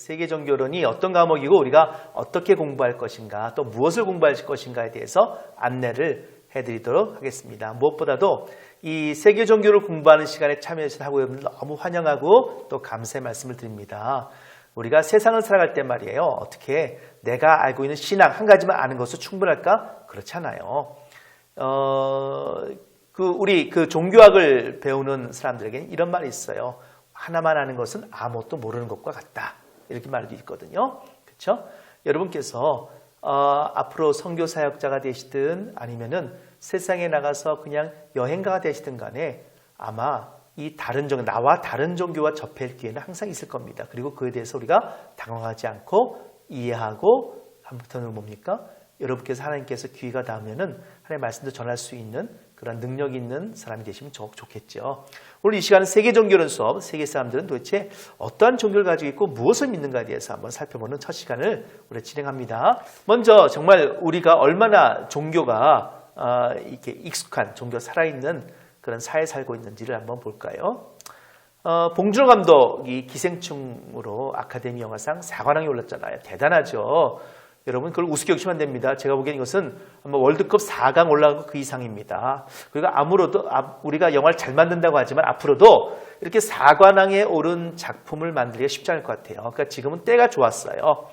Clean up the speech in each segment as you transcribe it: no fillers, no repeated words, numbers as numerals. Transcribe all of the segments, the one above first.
세계 종교론이 어떤 과목이고 우리가 어떻게 공부할 것인가 또 무엇을 공부할 것인가에 대해서 안내를 해드리도록 하겠습니다. 무엇보다도 이 세계 종교를 공부하는 시간에 참여해주신 학우여러분들 너무 환영하고 또 감사의 말씀을 드립니다. 우리가 세상을 살아갈 때 말이에요. 어떻게 내가 알고 있는 신앙 한 가지만 아는 것으로 충분할까? 그렇지 않아요. 우리 종교학을 배우는 사람들에게 이런 말이 있어요. 하나만 아는 것은 아무것도 모르는 것과 같다. 이렇게 말도 있거든요. 그렇죠? 여러분께서 앞으로 선교 사역자가 되시든 아니면은 세상에 나가서 그냥 여행가가 되시든 간에 아마 이 다른 종교, 나와 다른 종교와 접할 기회는 항상 있을 겁니다. 그리고 그에 대해서 우리가 당황하지 않고 이해하고 한부터는 뭡니까? 여러분께서 하나님께서 기회가 닿으면은 하나님의 말씀도 전할 수 있는 그런 능력 있는 사람이 되시면 좋겠죠. 오늘 이 시간은 세계 종교론 수업, 세계 사람들은 도대체 어떠한 종교를 가지고 있고 무엇을 믿는가에 대해서 한번 살펴보는 첫 시간을 우리 진행합니다. 먼저 정말 우리가 얼마나 종교가 이렇게 익숙한 종교 살아있는 그런 사회에 살고 있는지를 한번 볼까요? 봉준호 감독이 기생충으로 아카데미 영화상 4관왕에 올랐잖아요. 대단하죠. 여러분 그걸 우습게 여기시면 안 됩니다. 제가 보기엔 이것은 아마 월드컵 4강 올라가고 그 이상입니다. 그리고 아무로도 우리가 영화를 잘 만든다고 하지만 앞으로도 이렇게 4관왕에 오른 작품을 만들기가 쉽지 않을 것 같아요. 그러니까 지금은 때가 좋았어요.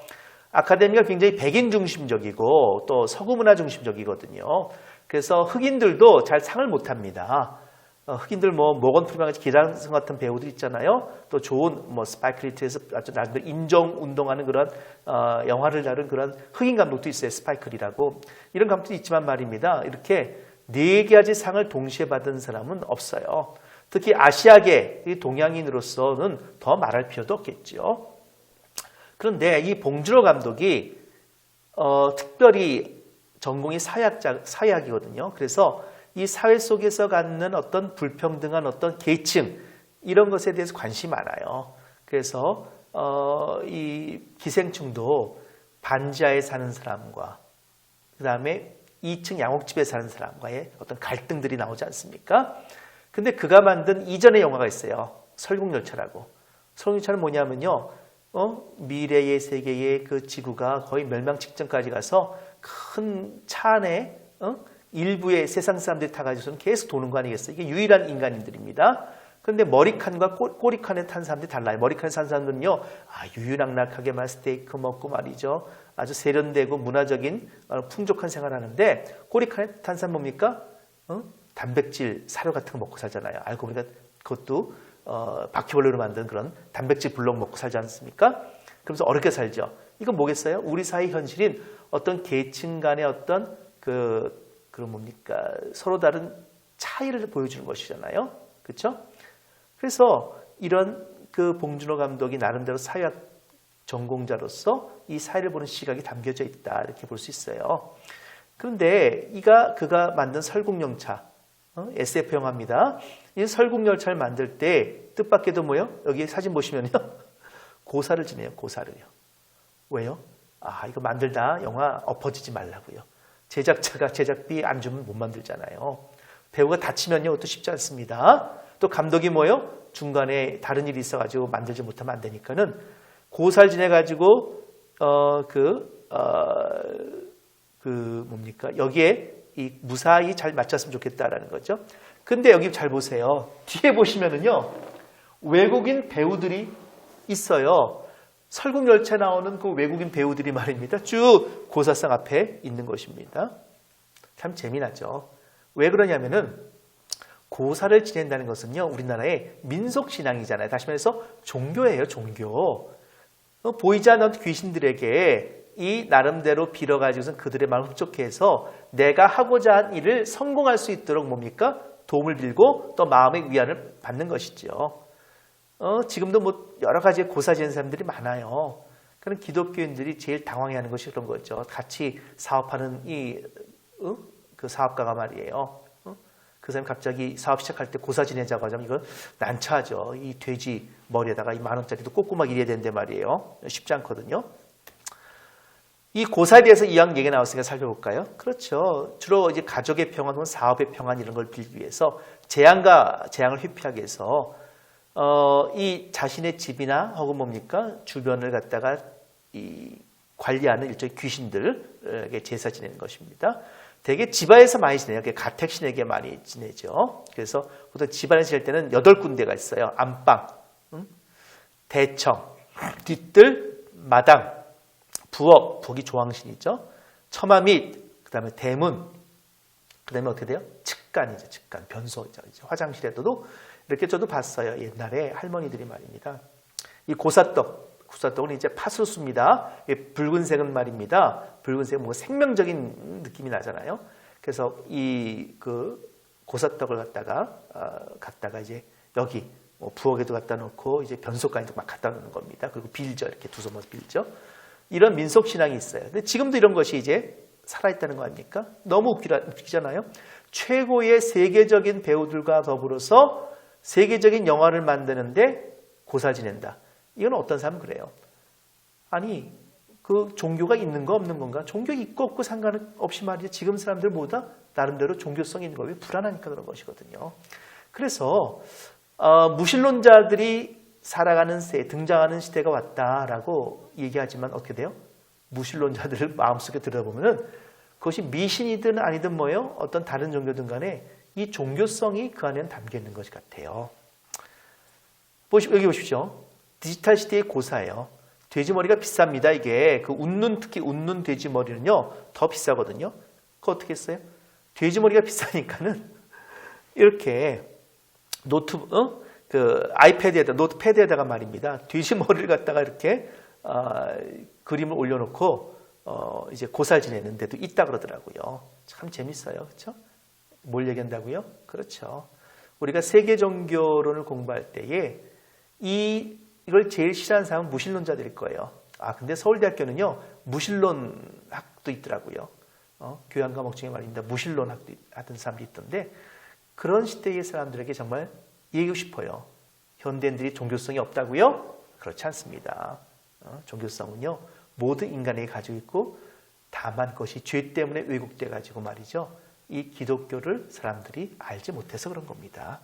아카데미가 굉장히 백인 중심적이고 또 서구 문화 중심적이거든요. 그래서 흑인들도 잘 상을 못합니다. 흑인들 모건 프리만 같이 기란성 같은 배우들 있잖아요. 또 좋은 스파이크 리트에서 아주 나름대로 인정 운동하는 그런 영화를 다룬 그런 흑인 감독도 있어요. 스파이크리라고 이런 감독도 있지만 말입니다. 이렇게 4가지 상을 동시에 받은 사람은 없어요. 특히 아시아계 동양인으로서는 더 말할 필요도 없겠죠. 그런데 이 봉준호 감독이 특별히 전공이 사회학이거든요. 그래서 이 사회 속에서 갖는 어떤 불평등한 어떤 계층 이런 것에 대해서 관심이 많아요. 그래서 이 기생충도 반지하에 사는 사람과 그 다음에 2층 양옥집에 사는 사람과의 어떤 갈등들이 나오지 않습니까? 근데 그가 만든 이전의 영화가 있어요. 설국열차라고. 설국열차는 뭐냐면요. 미래의 세계의 그 지구가 거의 멸망 직전까지 가서 큰 차 안에 일부의 세상 사람들이 타가지고서는 계속 도는 거 아니겠어요? 이게 유일한 인간인들입니다. 그런데 머리칸과 꼬리칸에 탄 사람들이 달라요. 머리칸에 탄 사람들은요, 유유낙낙하게 스테이크 먹고 말이죠. 아주 세련되고 문화적인 풍족한 생활을 하는데, 꼬리칸에 탄 사람 뭡니까? 단백질, 사료 같은 거 먹고 살잖아요. 알고 보니까 그것도 바퀴벌레로 만든 그런 단백질 블록 먹고 살지 않습니까? 그러면서 어렵게 살죠. 이건 뭐겠어요? 우리 사회 현실인 어떤 계층 간의 어떤 뭡니까? 서로 다른 차이를 보여주는 것이잖아요. 그렇죠? 그래서 이런 봉준호 감독이 나름대로 사회학 전공자로서 이 사회를 보는 시각이 담겨져 있다. 이렇게 볼 수 있어요. 그런데 그가 만든 설국열차, SF 영화입니다. 이 설국열차를 만들 때 뜻밖에도 뭐요? 여기 사진 보시면요. 고사를 지내요. 고사를요. 왜요? 이거 만들다 영화 엎어지지 말라고요. 제작자가 제작비 안 주면 못 만들잖아요. 배우가 다치면요, 그것도 쉽지 않습니다. 또 감독이 뭐요? 중간에 다른 일이 있어가지고 만들지 못하면 안 되니까는 고사를 지내가지고 뭡니까? 여기에 이 무사히 잘 맞췄으면 좋겠다라는 거죠. 근데 여기 잘 보세요. 뒤에 보시면은요, 외국인 배우들이 있어요. 설국열차에 나오는 그 외국인 배우들이 말입니다. 쭉 고사상 앞에 있는 것입니다. 참 재미나죠. 왜 그러냐면은 고사를 지낸다는 것은요, 우리나라의 민속신앙이잖아요. 다시 말해서 종교예요, 종교. 보이지 않는 귀신들에게 이 나름대로 빌어가지고선 그들의 마음을 흡족해 해서 내가 하고자 한 일을 성공할 수 있도록 뭡니까? 도움을 빌고 또 마음의 위안을 받는 것이죠. 지금도 여러 가지 고사 지낸 사람들이 많아요. 그런 기독교인들이 제일 당황해하는 것이 그런 거죠. 같이 사업하는 그 사업가가 말이에요. 그 사람이 갑자기 사업 시작할 때 고사 지내자고 하자면 이건 난처하죠. 이 돼지 머리에다가 이 10,000원짜리도 꼼꼼하게 일해야 되는데 말이에요. 쉽지 않거든요. 이 고사에 대해서 이왕 얘기가 나왔으니까 살펴볼까요? 그렇죠. 주로 이제 가족의 평안 혹은 사업의 평안 이런 걸 빌기 위해서 재앙과 재앙을 회피하기 위해서 이 자신의 집이나 혹은 뭡니까 주변을 갖다가 이 관리하는 일종의 귀신들에게 제사 지내는 것입니다. 대개 집안에서 많이 지내요. 가택신에게 많이 지내죠. 그래서 보통 집안에서 지낼 때는 8군데가 있어요. 안방, 대청, 뒤뜰, 마당, 부엌, 부엌이 조항신이죠. 처마 및, 그 다음에 대문, 그 다음에 어떻게 돼요? 측간이죠. 측간, 변소이죠. 화장실에도 이렇게 저도 봤어요. 옛날에 할머니들이 말입니다. 이 고사떡은 이제 팥으로 씁니다. 붉은색은 말입니다. 붉은색은 뭔가 생명적인 느낌이 나잖아요. 그래서 이 고사떡을 갖다가 이제 여기 부엌에도 갖다 놓고 이제 변소까지도 막 갖다 놓는 겁니다. 그리고 빌죠. 이렇게 두 손으로 빌죠. 이런 민속 신앙이 있어요. 근데 지금도 이런 것이 이제 살아있다는 거 아닙니까? 너무 웃기잖아요. 최고의 세계적인 배우들과 더불어서 세계적인 영화를 만드는데 고사 지낸다. 이건 어떤 사람은 그래요. 아니 그 종교가 있는 거 없는 건가? 종교 있고 없고 상관없이 말이죠. 지금 사람들 모두 다 나름대로 종교성이 있는 거예요. 불안하니까 그런 것이거든요. 그래서 무신론자들이 살아가는 등장하는 시대가 왔다라고 얘기하지만 어떻게 돼요? 무신론자들을 마음속에 들어보면은 그것이 미신이든 아니든 뭐예요? 어떤 다른 종교든 간에 이 종교성이 그 안에는 담겨 있는 것 같아요. 여기 보십시오. 디지털 시대의 고사예요. 돼지머리가 비쌉니다. 이게 특히 웃는 돼지머리는요 더 비싸거든요. 그거 어떻게 했어요? 돼지머리가 비싸니까는 이렇게 노트패드에다가 말입니다. 돼지머리를 갖다가 이렇게 그림을 올려놓고 이제 고사 지내는 데도 있다 그러더라고요. 참 재밌어요, 그렇죠? 뭘 얘기한다고요? 그렇죠. 우리가 세계 종교론을 공부할 때에 이걸 제일 싫어하는 사람은 무신론자들일 거예요. 근데 서울대학교는요 무신론학도 있더라고요. 교양 과목 중에 말입니다. 무신론학도 하던 사람들이 있던데 그런 시대의 사람들에게 정말 얘기하고 싶어요. 현대인들이 종교성이 없다고요? 그렇지 않습니다. 종교성은요 모든 인간에게 가지고 있고 다만 그것이 죄 때문에 왜곡돼 가지고 말이죠. 이 기독교를 사람들이 알지 못해서 그런 겁니다.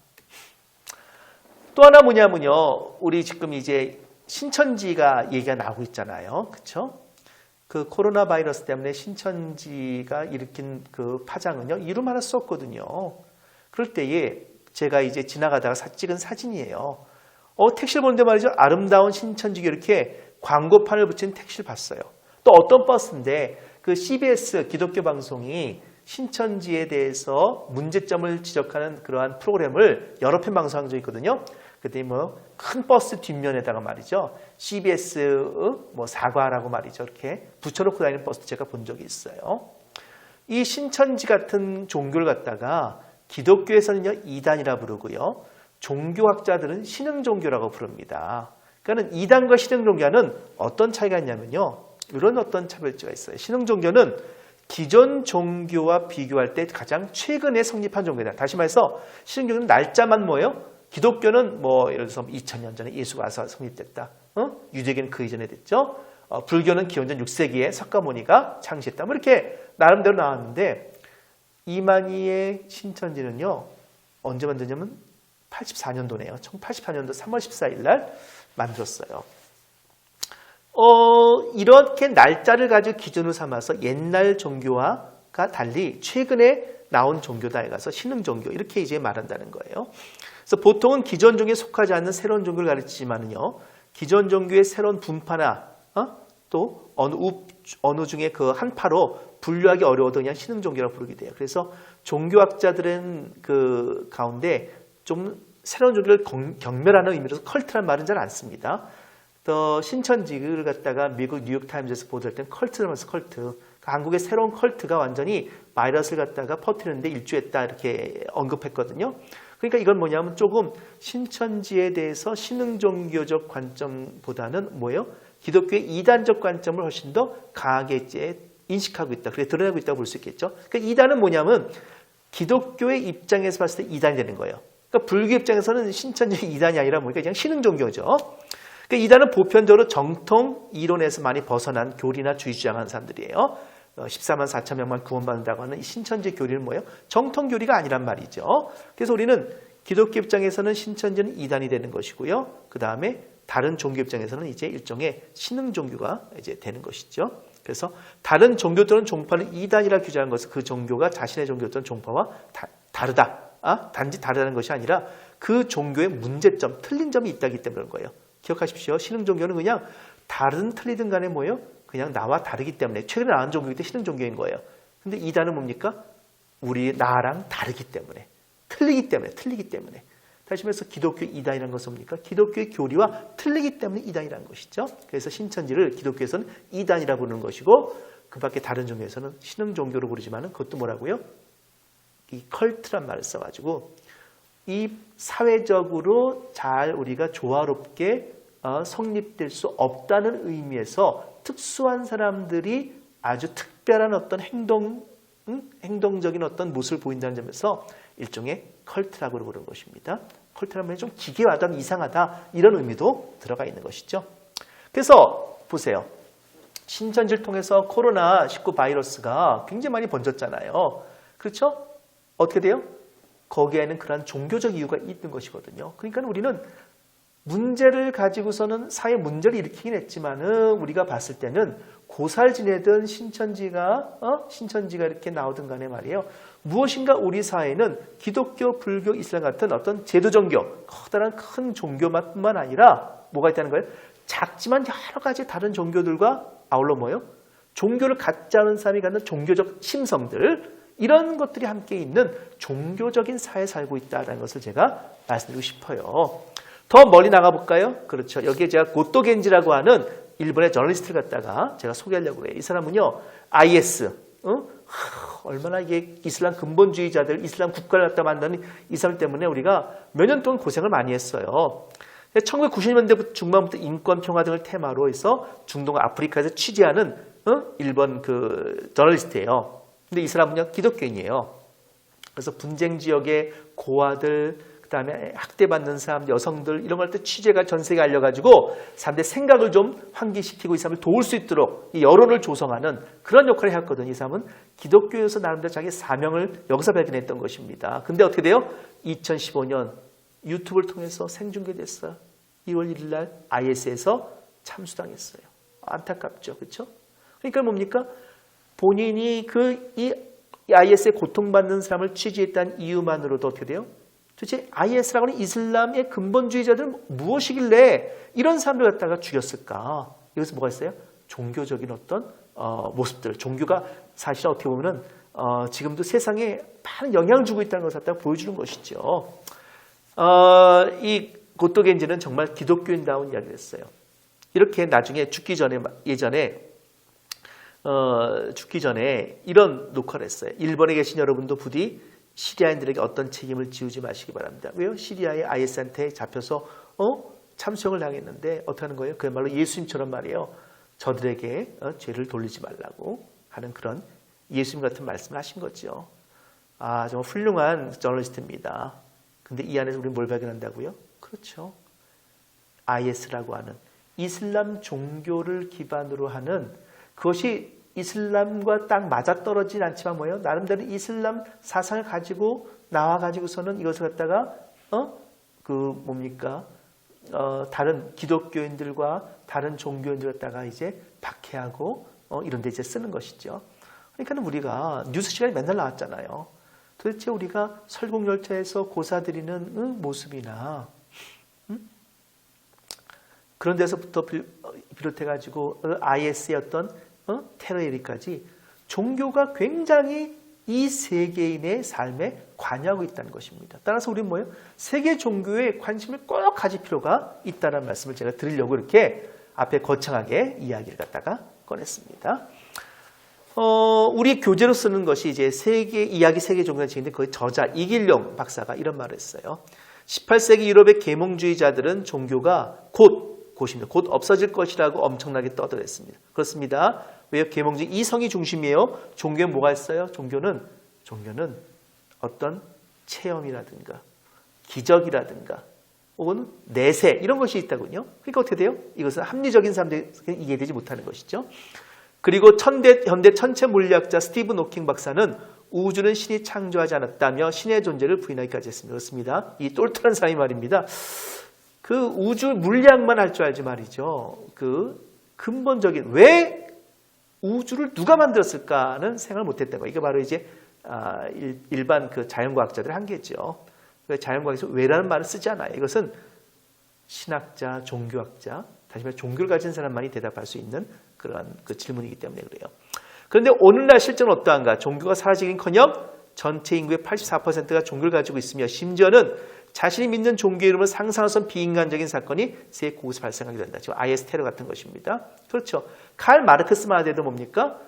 또 하나 뭐냐면요. 우리 지금 이제 신천지가 얘기가 나오고 있잖아요. 그렇죠? 그 코로나 바이러스 때문에 신천지가 일으킨 그 파장은요. 이루 말할 수 없거든요. 그럴 때에 제가 이제 지나가다가 찍은 사진이에요. 택시를 보는데 말이죠. 아름다운 신천지교 이렇게 광고판을 붙인 택시를 봤어요. 또 어떤 버스인데 그 CBS 기독교 방송이 신천지에 대해서 문제점을 지적하는 그러한 프로그램을 여러 편 방송한 적이 있거든요. 그때 큰 버스 뒷면에다가 말이죠. CBS 사과라고 말이죠. 이렇게 붙여놓고 다니는 버스도 제가 본 적이 있어요. 이 신천지 같은 종교를 갖다가 기독교에서는요 이단이라 부르고요. 종교학자들은 신흥종교라고 부릅니다. 그러니까 이단과 신흥종교는 어떤 차이가 있냐면요. 이런 어떤 차별점가 있어요. 신흥종교는 기존 종교와 비교할 때 가장 최근에 성립한 종교다. 다시 말해서 신흥종교는 날짜만 뭐예요? 기독교는 예를 들어서 2000년 전에 예수가 와서 성립됐다. 유대교는 그 이전에 됐죠. 불교는 기원전 6세기에 석가모니가 창시했다. 이렇게 나름대로 나왔는데 이만희의 신천지는요. 언제 만드냐면 84년도네요. 1984년도 3월 14일 날 만들었어요. 이렇게 날짜를 가지고 기준으로 삼아서 옛날 종교와가 달리 최근에 나온 종교다에 가서 신흥종교 이렇게 이제 말한다는 거예요. 그래서 보통은 기존 종교에 속하지 않는 새로운 종교를 가르치지만은요. 기존 종교의 새로운 분파나 또 어느 중에 그 한파로 분류하기 어려워도 그냥 신흥종교라고 부르게 돼요. 그래서 종교학자들은 그 가운데 좀 새로운 종교를 경멸하는 의미로서 컬트란 말은 잘 안 씁니다. 또 신천지를 갖다가 미국 뉴욕타임즈에서 보도할 때는 컬트라면서 컬트. 한국의 새로운 컬트가 완전히 바이러스를 갖다가 퍼뜨리는데 일조했다 이렇게 언급했거든요. 그러니까 이건 뭐냐면 조금 신천지에 대해서 신흥종교적 관점보다는 뭐예요? 기독교의 이단적 관점을 훨씬 더 강하게 이제 인식하고 있다. 그래 드러내고 있다고 볼 수 있겠죠. 그러니까 이단은 뭐냐면 기독교의 입장에서 봤을 때 이단이 되는 거예요. 그러니까 불교 입장에서는 신천지 이단이 아니라 뭐니까 그냥 신흥종교죠. 그러니까 이단은 보편적으로 정통 이론에서 많이 벗어난 교리나 주의 주장하는 사람들이에요. 14만 4천 명만 구원받는다고 하는 이 신천지 교리는 뭐예요? 정통 교리가 아니란 말이죠. 그래서 우리는 기독교 입장에서는 신천지는 이단이 되는 것이고요. 그 다음에 다른 종교 입장에서는 이제 일종의 신흥 종교가 이제 되는 것이죠. 그래서 다른 종교 또는 종파를 이단이라 규정한 것은 그 종교가 자신의 종교 또는 종파와 다르다. 단지 다르다는 것이 아니라 그 종교의 문제점, 틀린 점이 있다기 때문에 그런 거예요. 기억하십시오. 신흥 종교는 그냥 다른 틀리든 간에 뭐예요? 그냥 나와 다르기 때문에 최근에 나온 종교이기 때문에 신흥 종교인 거예요. 근데 이단은 뭡니까? 나랑 다르기 때문에, 틀리기 때문에. 다시 말해서 기독교 이단이라는 것은 뭡니까? 기독교의 교리와 틀리기 때문에 이단이라는 것이죠. 그래서 신천지를 기독교에서는 이단이라 부르는 것이고 그 밖에 다른 종교에서는 신흥 종교로 부르지만 그것도 뭐라고요? 이 컬트란 말을 써가지고 이 사회적으로 잘 우리가 조화롭게 성립될 수 없다는 의미에서 특수한 사람들이 아주 특별한 어떤 행동적인 어떤 모습을 보인다는 점에서 일종의 컬트라고 부르는 것입니다. 컬트라면 좀 기괴하다, 이상하다 이런 의미도 들어가 있는 것이죠. 그래서 보세요. 신천지를 통해서 코로나19 바이러스가 굉장히 많이 번졌잖아요. 그렇죠? 어떻게 돼요? 거기에는 그런 종교적 이유가 있는 것이거든요. 그러니까 우리는 문제를 가지고서는 사회 문제를 일으키긴 했지만은 우리가 봤을 때는 고살 지내던 신천지가 이렇게 나오든 간에 말이에요. 무엇인가 우리 사회는 기독교, 불교, 이슬람 같은 어떤 제도 종교, 커다란 큰 종교만뿐만 아니라 뭐가 있다는 거예요? 작지만 여러 가지 다른 종교들과 아울러 뭐예요? 종교를 갖지 않은 사람이 갖는 종교적 심성들, 이런 것들이 함께 있는 종교적인 사회에 살고 있다는 것을 제가 말씀드리고 싶어요. 더 멀리 나가볼까요? 그렇죠. 여기에 제가 고토 겐지라고 하는 일본의 저널리스트를 갖다가 제가 소개하려고 해요. 이 사람은요, IS, 얼마나 이게 이슬람 근본주의자들, 이슬람 국가를 갖다 만드는 이 사람 때문에 우리가 몇 년 동안 고생을 많이 했어요. 1990년대 중반부터 인권 평화 등을 테마로 해서 중동 아프리카에서 취재하는 일본 그 저널리스트예요. 근데 이 사람은요, 기독교인이에요. 그래서 분쟁 지역의 고아들, 그 다음에 학대받는 사람, 여성들 이런 걸 때 취재가 전 세계에 알려가지고 사람들의 생각을 좀 환기시키고 이 사람을 도울 수 있도록 이 여론을 조성하는 그런 역할을 해왔거든요. 이 사람은 기독교에서 나름대로 자기 사명을 여기서 발견했던 것입니다. 근데 어떻게 돼요? 2015년 유튜브를 통해서 생중계됐어요. 2월 1일 날 IS에서 참수당했어요. 안타깝죠. 그렇죠? 그러니까 뭡니까? 본인이 이 IS에 고통받는 사람을 취재했다는 이유만으로도 어떻게 돼요? 도대체 IS라고 하는 이슬람의 근본주의자들은 무엇이길래 이런 사람들 갖다가 죽였을까? 여기서 뭐가 있어요? 종교적인 어떤 모습들. 종교가 사실 어떻게 보면은 지금도 세상에 많은 영향을 주고 있다는 것을 갖다가 보여주는 것이죠. 이 고토 겐지는 정말 기독교인다운 이야기를 했어요. 이렇게 나중에 죽기 전에 이런 녹화를 했어요. 일본에 계신 여러분도 부디 시리아인들에게 어떤 책임을 지우지 마시기 바랍니다. 왜요? 시리아의 IS한테 잡혀서 참수형을 당했는데 어떻게 하는 거예요? 그야말로 예수님처럼 말이에요. 저들에게 죄를 돌리지 말라고 하는 그런 예수님 같은 말씀을 하신 거죠. 정말 훌륭한 저널리스트입니다. 근데 이 안에서 우리는 뭘 발견한다고요? 그렇죠. IS라고 하는 이슬람 종교를 기반으로 하는 그것이 이슬람과 딱 맞아떨어지진 않지만 뭐예요? 나름대로 이슬람 사상을 가지고 나와가지고서는 이것을 갖다가 다른 기독교인들과 다른 종교인들 갖다가 이제 박해하고 이런 데 이제 쓰는 것이죠. 그러니까 우리가 뉴스 시간에 맨날 나왔잖아요. 도대체 우리가 설국열차에서 고사드리는 모습이나 그런 데서부터 비롯해가지고 IS의 어떤 테러 얘기까지 종교가 굉장히 이 세계인의 삶에 관여하고 있다는 것입니다. 따라서 우리는 뭐예요? 세계 종교에 관심을 꼭 가질 필요가 있다는 말씀을 제가 드리려고 이렇게 앞에 거창하게 이야기를 갖다가 꺼냈습니다. 우리 교재로 쓰는 것이 이제 세계 종교의 책인데 그 저자 이길용 박사가 이런 말을 했어요. 18세기 유럽의 계몽주의자들은 종교가 곧 없어질 것이라고 엄청나게 떠들었습니다. 그렇습니다. 왜요? 계몽주의 이성이 중심이에요. 종교는 뭐가 있어요? 종교는 어떤 체험이라든가 기적이라든가 혹은 내세 이런 것이 있다군요. 그러니까 어떻게 돼요? 이것은 합리적인 사람들이 이해되지 못하는 것이죠. 그리고 현대 천체 물리학자 스티븐 호킹 박사는 우주는 신이 창조하지 않았다며 신의 존재를 부인하기까지 했습니다. 그렇습니다. 이 똘똘한 사람이 말입니다. 그 우주 물리학만 할 줄 알지 말이죠. 그 근본적인 왜 우주를 누가 만들었을까는 생각을 못했던 거예요. 이게 바로 이제 일반 그 자연과학자들의 한계죠. 자연과학에서 왜라는 말을 쓰지 않아요. 이것은 신학자, 종교학자, 다시 말해 종교를 가진 사람만이 대답할 수 있는 그런 그 질문이기 때문에 그래요. 그런데 오늘날 실제는 어떠한가? 종교가 사라지긴커녕 전체 인구의 84%가 종교를 가지고 있으며 심지어는 자신이 믿는 종교의 이름을 상상할 수 없는 비인간적인 사건이 세계 곳곳에 발생하게 된다. 지금 IS 테러 같은 것입니다. 그렇죠. 칼 마르크스 말에도 뭡니까?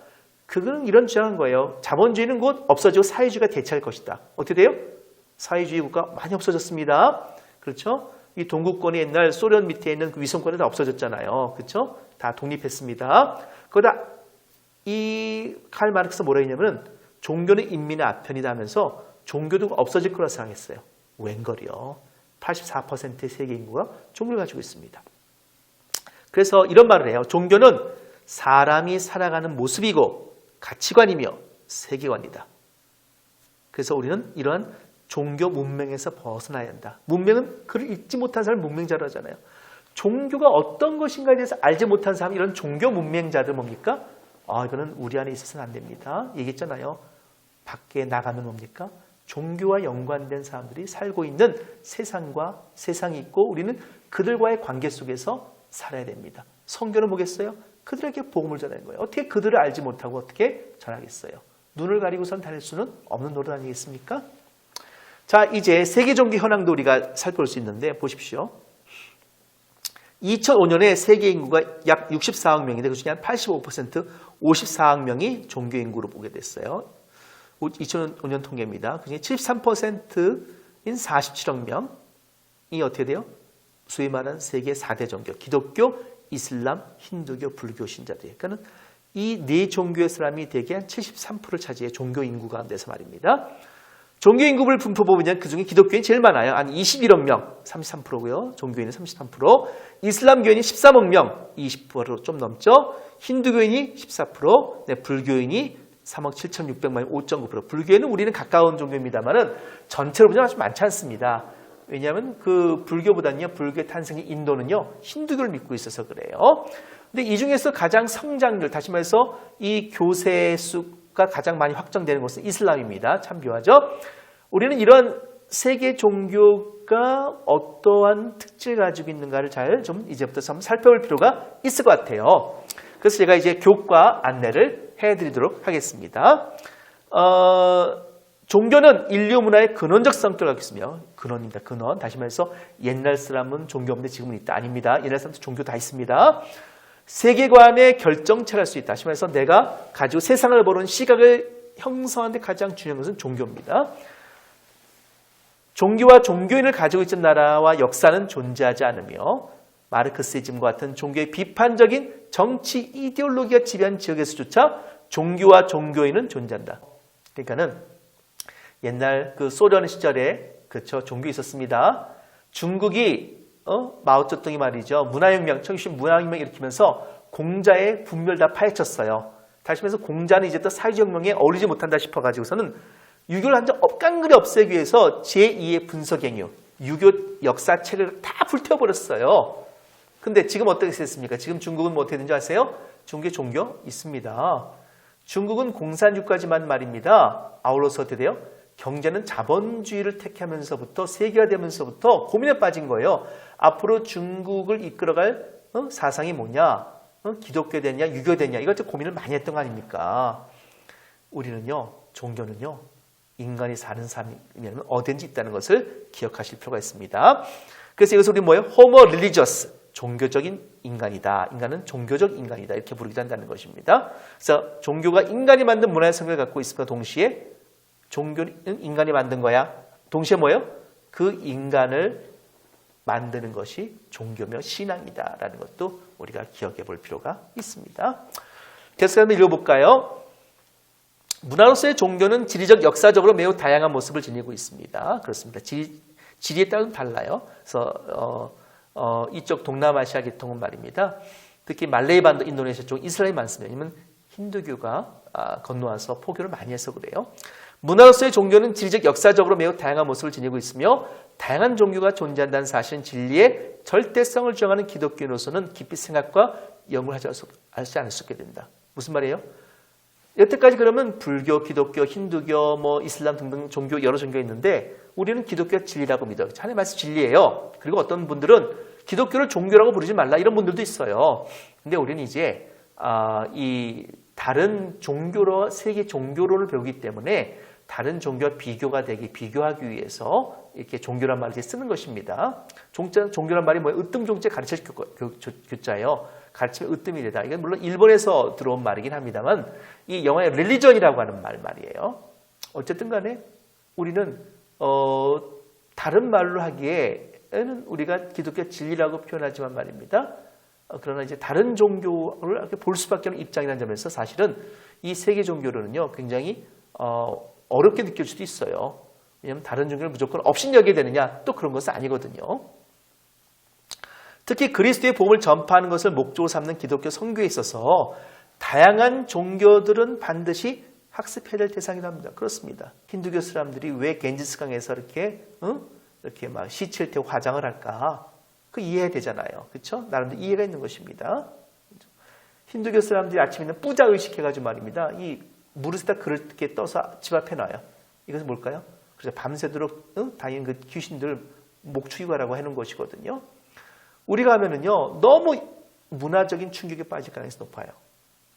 그거는 이런 주장한 거예요. 자본주의는 곧 없어지고 사회주의가 대체할 것이다. 어떻게 돼요? 사회주의 국가 많이 없어졌습니다. 그렇죠? 이 동구권이 옛날 소련 밑에 있는 그 위성권이 다 없어졌잖아요. 그렇죠? 다 독립했습니다. 그러다 이 칼 마르크스 뭐라 했냐면은 종교는 인민의 아편이다 하면서 종교도 없어질 거라 생각했어요. 웬걸이요. 84%의 세계 인구가 종교를 가지고 있습니다. 그래서 이런 말을 해요. 종교는 사람이 살아가는 모습이고 가치관이며 세계관이다. 그래서 우리는 이러한 종교 문명에서 벗어나야 한다. 문명은 그를 읽지 못한 사람을 문맹자로 하잖아요. 종교가 어떤 것인가에 대해서 알지 못한 사람, 이런 종교 문맹자들 뭡니까? 이거는 우리 안에 있어서는 안 됩니다. 얘기했잖아요. 밖에 나가면 뭡니까? 종교와 연관된 사람들이 살고 있는 세상이 있고 우리는 그들과의 관계 속에서 살아야 됩니다. 성경은 뭐겠어요? 그들에게 복음을 전하는 거예요. 어떻게 그들을 알지 못하고 어떻게 전하겠어요? 눈을 가리고선 다닐 수는 없는 노릇 아니겠습니까? 자, 이제 세계 종교 현황도 우리가 살펴볼 수 있는데 보십시오. 2005년에 세계 인구가 약 64억 명인데 그중에 한 85% 54억 명이 종교 인구로 보게 됐어요. 2005년 통계입니다. 그중에 73%인 47억 명이 어떻게 돼요? 소위 말하는 세계 4대 종교, 기독교, 이슬람, 힌두교, 불교 신자들. 그러니까 이 네 종교의 사람이 대개 한 73%를 차지해 종교 인구 가운데서 말입니다. 종교 인구를 분포 보면 그중에 기독교인이 제일 많아요. 한 21억 명, 33%고요. 종교인은 33%. 이슬람교인이 13억 명, 20% 좀 넘죠. 힌두교인이 14%, 네, 불교인이 3억 7,600만 5.9%. 불교에는 우리는 가까운 종교입니다만은 전체로 보면 아주 많지 않습니다. 왜냐하면 그 불교보다는요, 불교의 탄생이 인도는요, 힌두교를 믿고 있어서 그래요. 근데 이 중에서 가장 성장률, 다시 말해서 이 교세 수가 가장 많이 확정되는 것은 이슬람입니다. 참 묘하죠? 우리는 이런 세계 종교가 어떠한 특질을 가지고 있는가를 잘 좀 이제부터 한번 살펴볼 필요가 있을 것 같아요. 그래서 제가 이제 교과 안내를 해드리도록 하겠습니다. 종교는 인류 문화의 근원적 성격을 갖고 있으며, 근원입니다. 근원. 다시 말해서 옛날 사람은 종교 없는데 지금은 있다. 아닙니다. 옛날 사람도 종교 다 있습니다. 세계관의 결정체를 할 수 있다. 다시 말해서 내가 가지고 세상을 보는 시각을 형성하는 데 가장 중요한 것은 종교입니다. 종교와 종교인을 가지고 있는 나라와 역사는 존재하지 않으며 마르크시즘과 같은 종교의 비판적인 정치 이데올로기가 지배한 지역에서조차 종교와 종교인은 존재한다. 그러니까는 옛날 그 소련 시절에 그렇죠, 종교 있었습니다. 중국이 마오쩌둥이 말이죠, 문화혁명, 1910 문화혁명 일으키면서 공자의 분별 다 파헤쳤어요. 다시 말해서 공자는 이제 또 사회혁명에 어울리지 못한다 싶어가지고서는 유교를 완전 깡그리 없애기 위해서 제2의 분석행위, 유교 역사책을 다 불태워버렸어요. 근데 지금 어떻게 됐습니까? 지금 중국은 뭐 어떻게 되는지 아세요? 중국에 종교 있습니다. 중국은 공산주의까지만 말입니다. 아울러서 어떻게 돼요? 경제는 자본주의를 택하면서부터 세계화되면서부터 고민에 빠진 거예요. 앞으로 중국을 이끌어갈 사상이 뭐냐? 기독교 되냐? 유교 되냐? 이걸 고민을 많이 했던 거 아닙니까? 우리는요, 종교는요, 인간이 사는 삶이면 어딘지 있다는 것을 기억하실 필요가 있습니다. 그래서 이것을 우리 뭐예요? 호모 릴리저스, 종교적인 인간이다. 인간은 종교적 인간이다. 이렇게 부르기도 한다는 것입니다. 그래서 종교가 인간이 만든 문화의 성격을 갖고 있음과 동시에 종교는 인간이 만든 거야. 동시에 뭐예요? 그 인간을 만드는 것이 종교며 신앙이다라는 것도 우리가 기억해 볼 필요가 있습니다. 계속해서 한번 읽어볼까요? 문화로서의 종교는 지리적, 역사적으로 매우 다양한 모습을 지니고 있습니다. 그렇습니다. 지리에 따라 달라요. 그래서 이쪽 동남아시아 계통은 말입니다. 특히 말레이 반도, 인도네시아 쪽 이슬람이 많습니다. 왜냐하면 힌두교가 건너와서 포교를 많이 해서 그래요. 문화로서의 종교는 지리적 역사적으로 매우 다양한 모습을 지니고 있으며 다양한 종교가 존재한다는 사실은 진리의 절대성을 주장하는 기독교인으로서는 깊이 생각과 연구를 하지 않을 수 없게 된다. 무슨 말이에요? 여태까지 그러면 불교, 기독교, 힌두교, 이슬람 등등 종교 여러 종교가 있는데 우리는 기독교가 진리라고 믿어요. 하나님의 말씀 진리예요. 그리고 어떤 분들은 기독교를 종교라고 부르지 말라 이런 분들도 있어요. 근데 우리는 이제 이 다른 종교로 세계 종교론을 배우기 때문에 다른 종교와 비교하기 위해서 이렇게 종교란 말을 쓰는 것입니다. 종교란 말이 뭐예요? 으뜸종자 가르칠 교자예요. 가르치면 으뜸이 되다. 이건 물론 일본에서 들어온 말이긴 합니다만 이 영어의 릴리전이라고 하는 말이에요. 어쨌든 간에 우리는 다른 말로 하기에는 우리가 기독교 진리라고 표현하지만 말입니다. 그러나 이제 다른 종교를 이렇게 볼 수밖에 없는 입장이라는 점에서 사실은 이 세계 종교로는요 굉장히 어렵게 느낄 수도 있어요. 왜냐하면 다른 종교를 무조건 없인 여기게 되느냐 또 그런 것은 아니거든요. 특히 그리스도의 복음을 전파하는 것을 목적으로 삼는 기독교 선교에 있어서 다양한 종교들은 반드시 학습해야 될 대상이라 합니다. 그렇습니다. 힌두교 사람들이 왜 겐지스강에서 이렇게 막 시체를 태우고 화장을 할까? 그 이해해야 되잖아요. 그렇죠? 나름대로 이해가 있는 것입니다. 힌두교 사람들이 아침에는 뿌자 의식해가지고 말입니다. 이 무릇에다 그릇 이렇게 떠서 집 앞에 놔요. 이것은 뭘까요? 그래서 밤새도록 다니는 그 귀신들 목 축이고 하라고 해놓은 것이거든요. 우리가 하면은요 너무 문화적인 충격에 빠질 가능성이 높아요.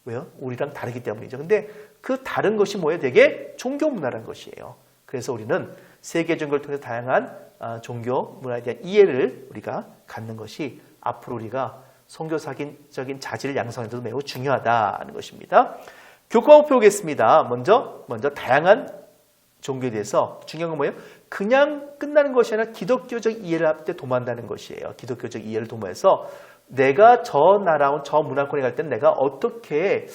왜요? 우리랑 다르기 때문이죠. 근데 그 다른 것이 뭐예요? 되게 종교 문화라는 것이에요. 그래서 우리는 세계 종교를 통해서 다양한 종교 문화에 대한 이해를 우리가 갖는 것이 앞으로 우리가 선교사적인 자질을 양성하는 데도 매우 중요하다는 것입니다. 교과 목표 보겠습니다. 먼저 다양한 종교에 대해서 중요한 건 뭐예요? 그냥 끝나는 것이 아니라 기독교적 이해를 할 때 도모한다는 것이에요. 기독교적 이해를 도모해서 내가 저 나라와 저 문화권에 갈 때는 내가 어떻게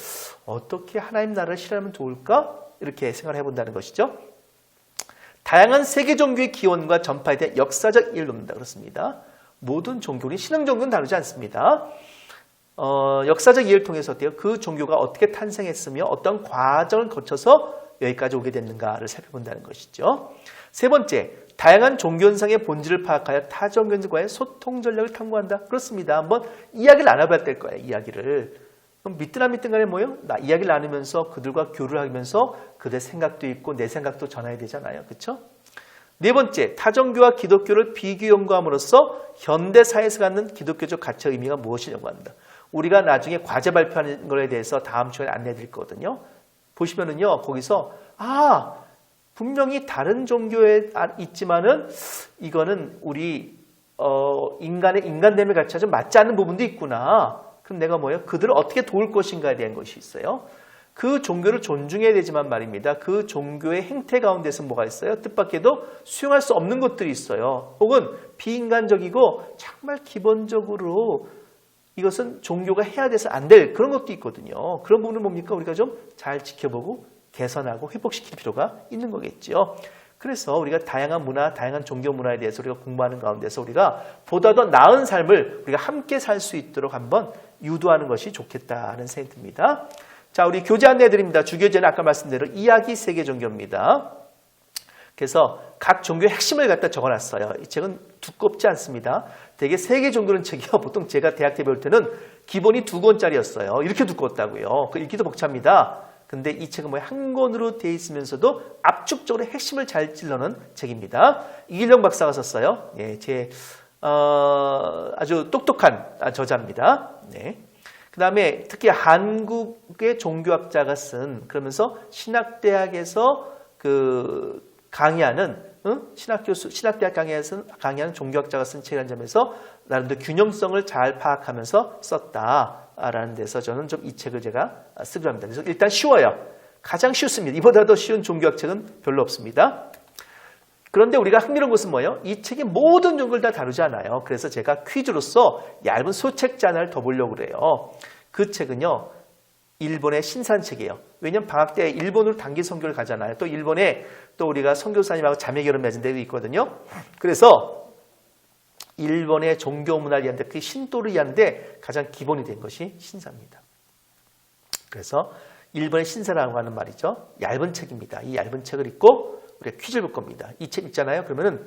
하나님 나라를 실현하면 좋을까? 이렇게 생각을 해본다는 것이죠. 다양한 세계 종교의 기원과 전파에 대한 역사적 이해를 돕는다. 그렇습니다. 모든 종교는 신흥 종교는 다르지 않습니다. 역사적 이해를 통해서 어때요? 그 종교가 어떻게 탄생했으며 어떤 과정을 거쳐서 여기까지 오게 됐는가를 살펴본다는 것이죠. 세 번째, 다양한 종교 현상의 본질을 파악하여 타 종교인들과의 소통 전략을 탐구한다. 그렇습니다. 한번 이야기를 나눠봐야 될 거예요. 이야기를. 그럼 믿든 안 믿든 간에 뭐예요? 이야기를 나누면서 그들과 교류를 하면서 그들의 생각도 있고 내 생각도 전해야 되잖아요. 그렇죠? 네 번째, 타종교와 기독교를 비교 연구함으로써 현대사회에서 갖는 기독교적 가치와 의미가 무엇이 연구한다. 우리가 나중에 과제 발표하는 것에 대해서 다음 시간에 안내해 드릴 거거든요. 보시면은요, 거기서, 분명히 다른 종교에 있지만은 이거는 우리, 인간의 인간됨의 가치와 좀 맞지 않는 부분도 있구나. 그럼 내가 뭐예요? 그들을 어떻게 도울 것인가에 대한 것이 있어요. 그 종교를 존중해야 되지만 말입니다. 그 종교의 행태 가운데서 뭐가 있어요? 뜻밖에도 수용할 수 없는 것들이 있어요. 혹은 비인간적이고 정말 기본적으로 이것은 종교가 해야 돼서 안 될 그런 것도 있거든요. 그런 부분은 뭡니까? 우리가 좀 잘 지켜보고 개선하고 회복시킬 필요가 있는 거겠죠. 그래서 우리가 다양한 문화, 다양한 종교 문화에 대해서 우리가 공부하는 가운데서 우리가 보다 더 나은 삶을 우리가 함께 살 수 있도록 한번 유도하는 것이 좋겠다는 생각이 듭니다. 자, 우리 교재 안내해 드립니다. 주교재는 아까 말씀대로 이야기 세계 종교입니다. 그래서 각 종교의 핵심을 갖다 적어놨어요. 이 책은 두껍지 않습니다. 되게 세계 종교는 책이요. 보통 제가 대학 때 배울 때는 기본이 2권짜리였어요. 이렇게 두껍다고요. 그 읽기도 벅찹니다. 근데 이 책은 한 권으로 되어 있으면서도 압축적으로 핵심을 잘 찔러놓은 책입니다. 이길령 박사가 썼어요. 예, 아주 똑똑한 저자입니다. 네. 그 다음에 특히 한국의 종교학자가 쓴, 그러면서 신학대학에서 강의하는, 신학대학 강의하는 종교학자가 쓴 책이라는 점에서 나름대로 균형성을 잘 파악하면서 썼다라는 데서 저는 좀 이 책을 제가 쓰기로 합니다. 그래서 일단 쉬워요. 가장 쉽습니다. 이보다 더 쉬운 종교학 책은 별로 없습니다. 그런데 우리가 흥미로운 것은 뭐예요? 이 책이 모든 종교를 다 다루지 않아요. 그래서 제가 퀴즈로서 얇은 소책자 하나를 더 보려고 그래요. 그 책은요, 일본의 신산책이에요. 왜냐하면 방학 때 일본으로 단기 선교를 가잖아요. 또 일본에 또 우리가 선교사님하고 자매 결혼 맺은 데도 있거든요. 그래서 일본의 종교 문화를 이해하는데 그 신도를 이해하는데 가장 기본이 된 것이 신사입니다. 그래서 일본의 신사라고 하는 말이죠. 얇은 책입니다. 이 얇은 책을 읽고 우리가 퀴즈를 볼 겁니다. 이 책 있잖아요. 그러면은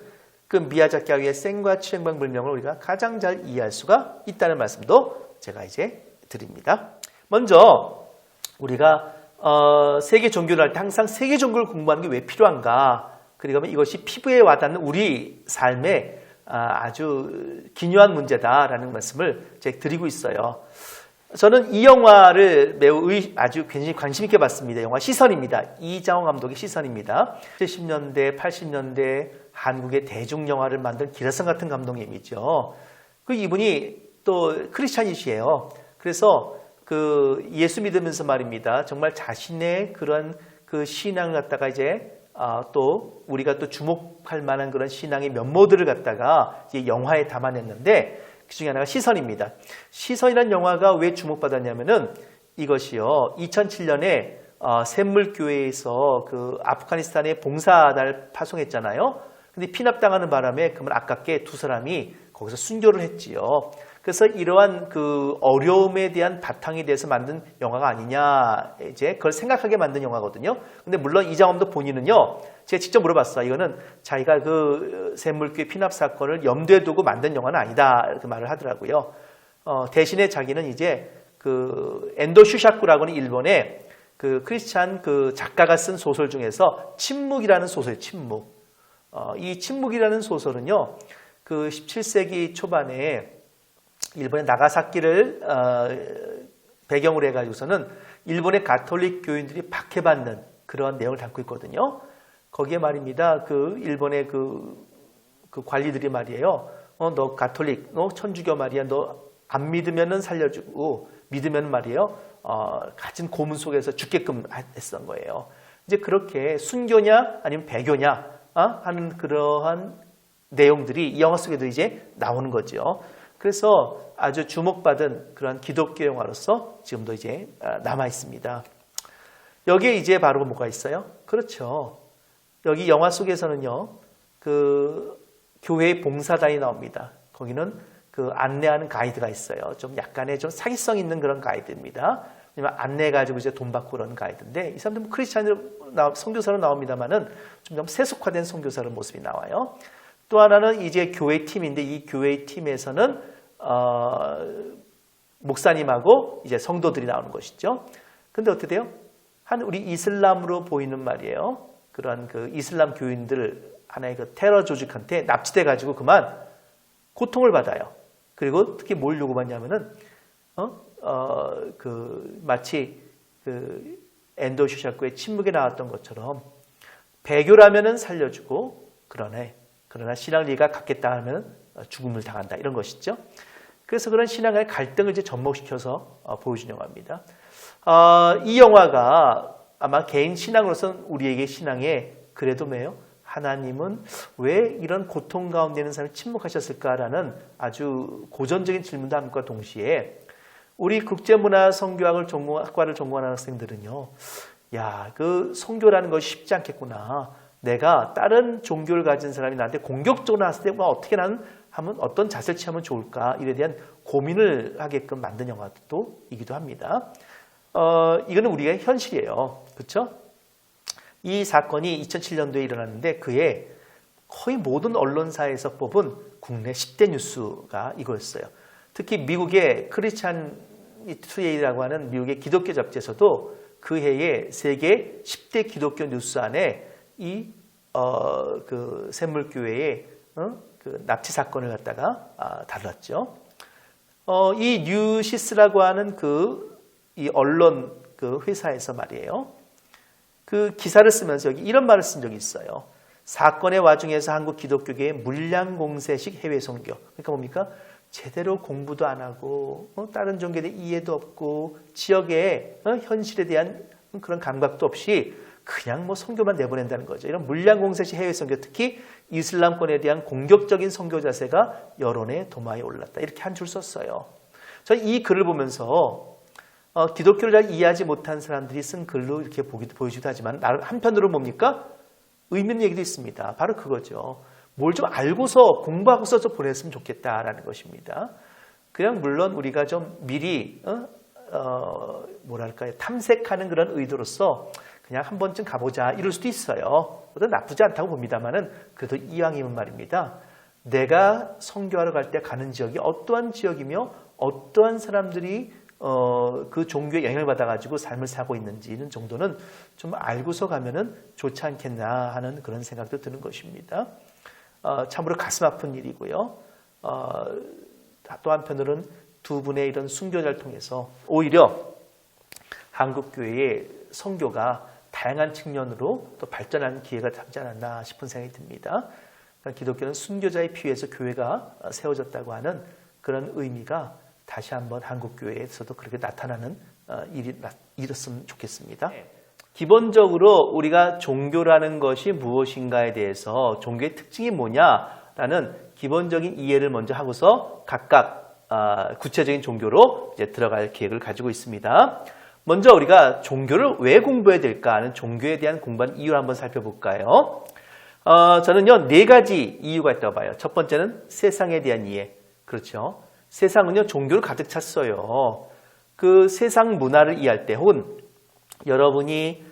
그 미야자키 하루이의 생과 칠행방불명을 우리가 가장 잘 이해할 수가 있다는 말씀도 제가 이제 드립니다. 먼저 우리가 세계 종교를 할 때 항상 세계 종교를 공부하는 게 왜 필요한가? 그리고 이것이 피부에 와닿는 우리 삶에 아주 기묘한 문제다라는 말씀을 제가 드리고 있어요. 저는 이 영화를 매우 아주 굉장히 관심 있게 봤습니다. 영화 시선입니다. 이장호 감독의 시선입니다. 70년대, 80년대 한국의 대중영화를 만든 기라성 같은 감독님이죠. 그 이분이 또 크리스찬이시에요. 그래서 그 예수 믿으면서 말입니다. 정말 자신의 그런 그 신앙을 갖다가 이제 또 우리가 또 주목할 만한 그런 신앙의 면모들을 갖다가 이제 영화에 담아냈는데 그 중에 하나가 시선입니다. 시선이라는 영화가 왜 주목받았냐면은 이것이요. 2007년에 샘물교회에서 그 아프가니스탄에 봉사단을 파송했잖아요. 근데 피납당하는 바람에 그러면 아깝게 두 사람이 거기서 순교를 했지요. 그래서 이러한 그 어려움에 대한 바탕에 대해서 만든 영화가 아니냐, 이제 그걸 생각하게 만든 영화거든요. 근데 물론 이장엄도 본인은요, 제가 직접 물어봤어요. 이거는 자기가 그 샘물교회 피납 사건을 염두에 두고 만든 영화는 아니다, 이렇게 말을 하더라고요. 대신에 자기는 이제 그 엔도 슈샤쿠라고는 일본의 그 크리스찬 그 작가가 쓴 소설 중에서 침묵이라는 소설, 침묵. 이 침묵이라는 소설은요, 그 17세기 초반에 일본의 나가사키를 배경으로 해가지고서는 일본의 가톨릭 교인들이 박해받는 그런 내용을 담고 있거든요. 거기에 말입니다. 그 일본의 그 관리들이 말이에요. 너 가톨릭, 너 천주교 말이야. 너 안 믿으면은 살려주고 믿으면 말이에요. 가진 고문 속에서 죽게끔 했던 거예요. 이제 그렇게 순교냐 아니면 배교냐 하는 그러한 내용들이 이 영화 속에도 이제 나오는 거죠. 그래서 아주 주목받은 그런 기독교 영화로서 지금도 이제 남아 있습니다. 여기에 이제 바로 뭐가 있어요? 그렇죠. 여기 영화 속에서는요, 그 교회의 봉사단이 나옵니다. 거기는 그 안내하는 가이드가 있어요. 좀 약간의 좀 사기성 있는 그런 가이드입니다. 왜냐면 안내해가지고 이제 돈 받고 그런 가이드인데, 이 사람들은 크리스찬으로 선교사로 나옵니다만은 좀 세속화된 선교사의 모습이 나와요. 또 하나는 이제 교회 팀인데, 이 교회 팀에서는 목사님하고 이제 성도들이 나오는 것이죠. 근데 어떻게 돼요? 한 우리 이슬람으로 보이는 말이에요. 그런 그 이슬람 교인들 하나의 그 테러 조직한테 납치돼 가지고 그만 고통을 받아요. 그리고 특히 뭘 요구받냐면은 마치 그 엔도 슈샤쿠의 침묵에 나왔던 것처럼 배교라면은 살려주고 그러나 신앙리가 갖겠다 하면 죽음을 당한다, 이런 것이죠. 그래서 그런 신앙의 갈등을 이제 접목시켜서 보여준 영화입니다. 이 영화가 아마 개인 신앙으로서는 우리에게 신앙에 그래도 뭐예요? 하나님은 왜 이런 고통 가운데 있는 사람을 침묵하셨을까라는 아주 고전적인 질문도 함과 동시에 우리 국제문화 선교학과를 전공하는 학생들은요, 야, 그 선교라는 것이 쉽지 않겠구나. 내가 다른 종교를 가진 사람이 나한테 공격적으로 나왔을 때 어떻게 나는 하면 어떤 자세를 취하면 좋을까, 이에 대한 고민을 하게끔 만든 영화도 이기도 합니다. 이거는 우리의 현실이에요. 그렇죠? 이 사건이 2007년도에 일어났는데 그해 거의 모든 언론사에서 뽑은 국내 10대 뉴스가 이거였어요. 특히 미국의 크리스찬 투데이라고 하는 미국의 기독교 잡지에서도 그 해에 세계 10대 기독교 뉴스 안에 이 그 샘물교회의 그 납치 사건을 갖다가 다뤘죠. 이 뉴시스라고 하는 이 언론 그 회사에서 말이에요. 그 기사를 쓰면서 여기 이런 말을 쓴 적이 있어요. 사건의 와중에서 한국 기독교계의 물량공세식 해외 선교. 그러니까 뭡니까? 제대로 공부도 안 하고 다른 종교에 대해 이해도 없고 지역의 현실에 대한 그런 감각도 없이 그냥 뭐 선교만 내보낸다는 거죠. 이런 물량공세식 해외 선교, 특히 이슬람권에 대한 공격적인 선교 자세가 여론의 도마에 올랐다. 이렇게 한 줄 썼어요. 저는 이 글을 보면서 기독교를 잘 이해하지 못한 사람들이 쓴 글로 이렇게 보이기도 하지만 한편으로 뭡니까? 의미 있는 얘기도 있습니다. 바로 그거죠. 뭘 좀 알고서 공부하고서 좀 보냈으면 좋겠다라는 것입니다. 그냥 물론 우리가 좀 미리 뭐랄까요, 탐색하는 그런 의도로서 그냥 한 번쯤 가보자 이럴 수도 있어요. 나쁘지 않다고 봅니다만은 그래도 이왕이면 말입니다. 내가 선교하러 갈 때 가는 지역이 어떠한 지역이며 어떠한 사람들이 그 종교에 영향을 받아가지고 삶을 사고 있는지는 정도는 좀 알고서 가면은 좋지 않겠나 하는 그런 생각도 드는 것입니다. 참으로 가슴 아픈 일이고요. 또 한편으로는 두 분의 이런 순교자를 통해서 오히려 한국교회의 선교가 다양한 측면으로 또 발전하는 기회가 되지 않았나 싶은 생각이 듭니다. 그러니까 기독교는 순교자의 피에서 교회가 세워졌다고 하는 그런 의미가 다시 한번 한국교회에서도 그렇게 나타나는 일이 있었으면 좋겠습니다. 기본적으로 우리가 종교라는 것이 무엇인가에 대해서 종교의 특징이 뭐냐라는 기본적인 이해를 먼저 하고서 각각 구체적인 종교로 이제 들어갈 계획을 가지고 있습니다. 먼저 우리가 종교를 왜 공부해야 될까 하는 종교에 대한 공부한 이유를 한번 살펴볼까요? 저는요, 4가지 이유가 있다고 봐요. 첫 번째는 세상에 대한 이해. 그렇죠. 세상은요, 종교를 가득 찼어요. 그 세상 문화를 이해할 때 혹은 여러분이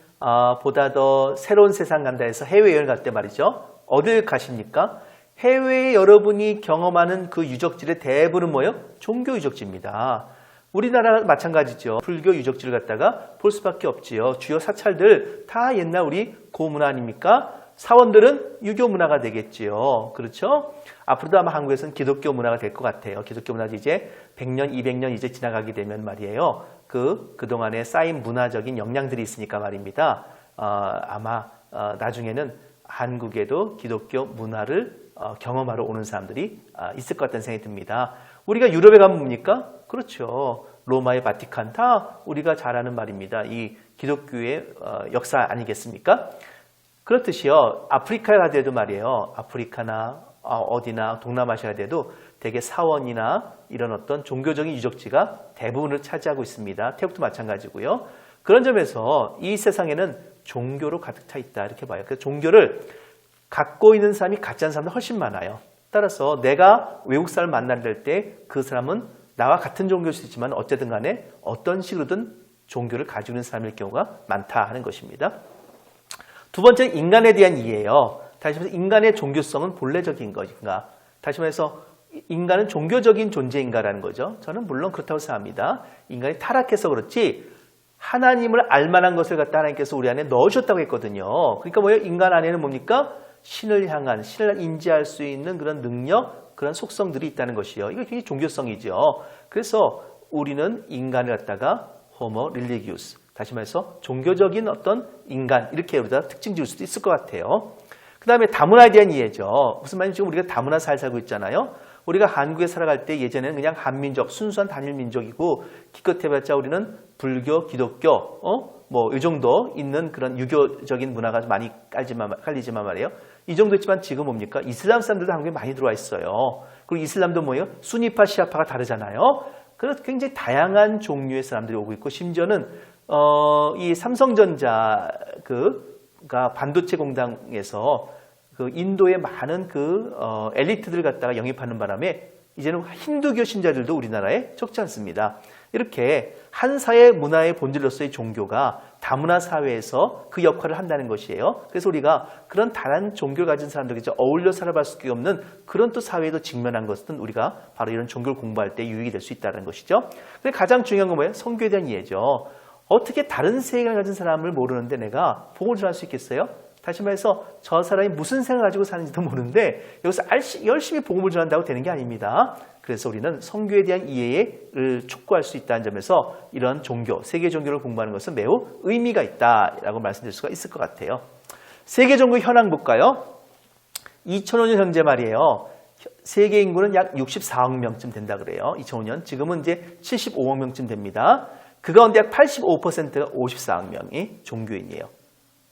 보다 더 새로운 세상 간다 해서 해외여행 갈 때 말이죠. 어딜 가십니까? 해외에 여러분이 경험하는 그 유적지의 대부분은 뭐예요? 종교 유적지입니다. 우리나라 마찬가지죠. 불교 유적지를 갖다가 볼 수밖에 없지요. 주요 사찰들 다 옛날 우리 고문화 아닙니까? 사원들은 유교 문화가 되겠지요. 그렇죠? 앞으로도 아마 한국에서는 기독교 문화가 될 것 같아요. 기독교 문화도 이제 100년, 200년 이제 지나가게 되면 말이에요. 그동안에 쌓인 문화적인 역량들이 있으니까 말입니다. 아마 나중에는 한국에도 기독교 문화를 경험하러 오는 사람들이 있을 것 같다는 생각이 듭니다. 우리가 유럽에 가면 뭡니까? 그렇죠. 로마의 바티칸 다 우리가 잘 아는 말입니다. 이 기독교의 역사 아니겠습니까? 그렇듯이요. 아프리카에 가더라도 말이에요. 아프리카나 어디나 동남아시아에 가더라도 대개 사원이나 이런 어떤 종교적인 유적지가 대부분을 차지하고 있습니다. 태국도 마찬가지고요. 그런 점에서 이 세상에는 종교로 가득 차 있다 이렇게 봐요. 그래서 종교를 갖고 있는 사람이 갖지 않은 사람도 훨씬 많아요. 따라서 내가 외국 사람을 만날 때 그 사람은 나와 같은 종교일 수 있지만 어쨌든 간에 어떤 식으로든 종교를 가지고 있는 사람일 경우가 많다 하는 것입니다. 두 번째는 인간에 대한 이해예요. 다시 말해서 인간의 종교성은 본래적인 것인가? 다시 말해서 인간은 종교적인 존재인가라는 거죠. 저는 물론 그렇다고 생각합니다. 인간이 타락해서 그렇지 하나님을 알만한 것을 갖다 하나님께서 우리 안에 넣으셨다고 했거든요. 그러니까 뭐예요? 인간 안에는 뭡니까? 신을 향한, 신을 인지할 수 있는 그런 능력, 그런 속성들이 있다는 것이요. 이거 굉장히 종교성이죠. 그래서 우리는 인간을 갖다가 호모 릴리기우스, 다시 말해서 종교적인 어떤 인간, 이렇게 우리가 특징 지을 수도 있을 것 같아요. 그 다음에 다문화에 대한 이해죠. 무슨 말인지 지금 우리가 다문화 사회를 살고 있잖아요. 우리가 한국에 살아갈 때 예전에는 그냥 한민족, 순수한 단일 민족이고 기껏해봤자 우리는 불교, 기독교, 뭐 이 정도 있는 그런 유교적인 문화가 많이 깔리지만 말이에요. 이 정도 있지만 지금 뭡니까? 이슬람 사람들도 한국에 많이 들어와 있어요. 그리고 이슬람도 뭐예요? 수니파, 시아파가 다르잖아요. 그래서 굉장히 다양한 종류의 사람들이 오고 있고 심지어는 이 삼성전자가 반도체 공장에서 그 인도의 많은 엘리트들 갖다가 영입하는 바람에 이제는 힌두교 신자들도 우리나라에 적지 않습니다. 이렇게 한 사회 문화의 본질로서의 종교가 다문화 사회에서 그 역할을 한다는 것이에요. 그래서 우리가 그런 다른 종교를 가진 사람들과 어울려 살아갈 수밖에 없는 그런 또 사회에도 직면한 것은 우리가 바로 이런 종교를 공부할 때 유익이 될 수 있다는 것이죠. 근데 가장 중요한 건 뭐예요? 선교에 대한 이해죠. 어떻게 다른 세계관을 가진 사람을 모르는데 내가 복음을 전할 수 있겠어요? 다시 말해서 저 사람이 무슨 생각을 가지고 사는지도 모르는데 여기서 열심히 복음을 전한다고 되는 게 아닙니다. 그래서 우리는 선교에 대한 이해를 촉구할 수 있다는 점에서 이런 종교, 세계 종교를 공부하는 것은 매우 의미가 있다라고 말씀드릴 수가 있을 것 같아요. 세계 종교 현황 볼까요? 2005년 현재 말이에요. 세계 인구는 약 64억 명쯤 된다 그래요. 2005년. 지금은 이제 75억 명쯤 됩니다. 그 가운데 약 85%가 54억 명이 종교인이에요.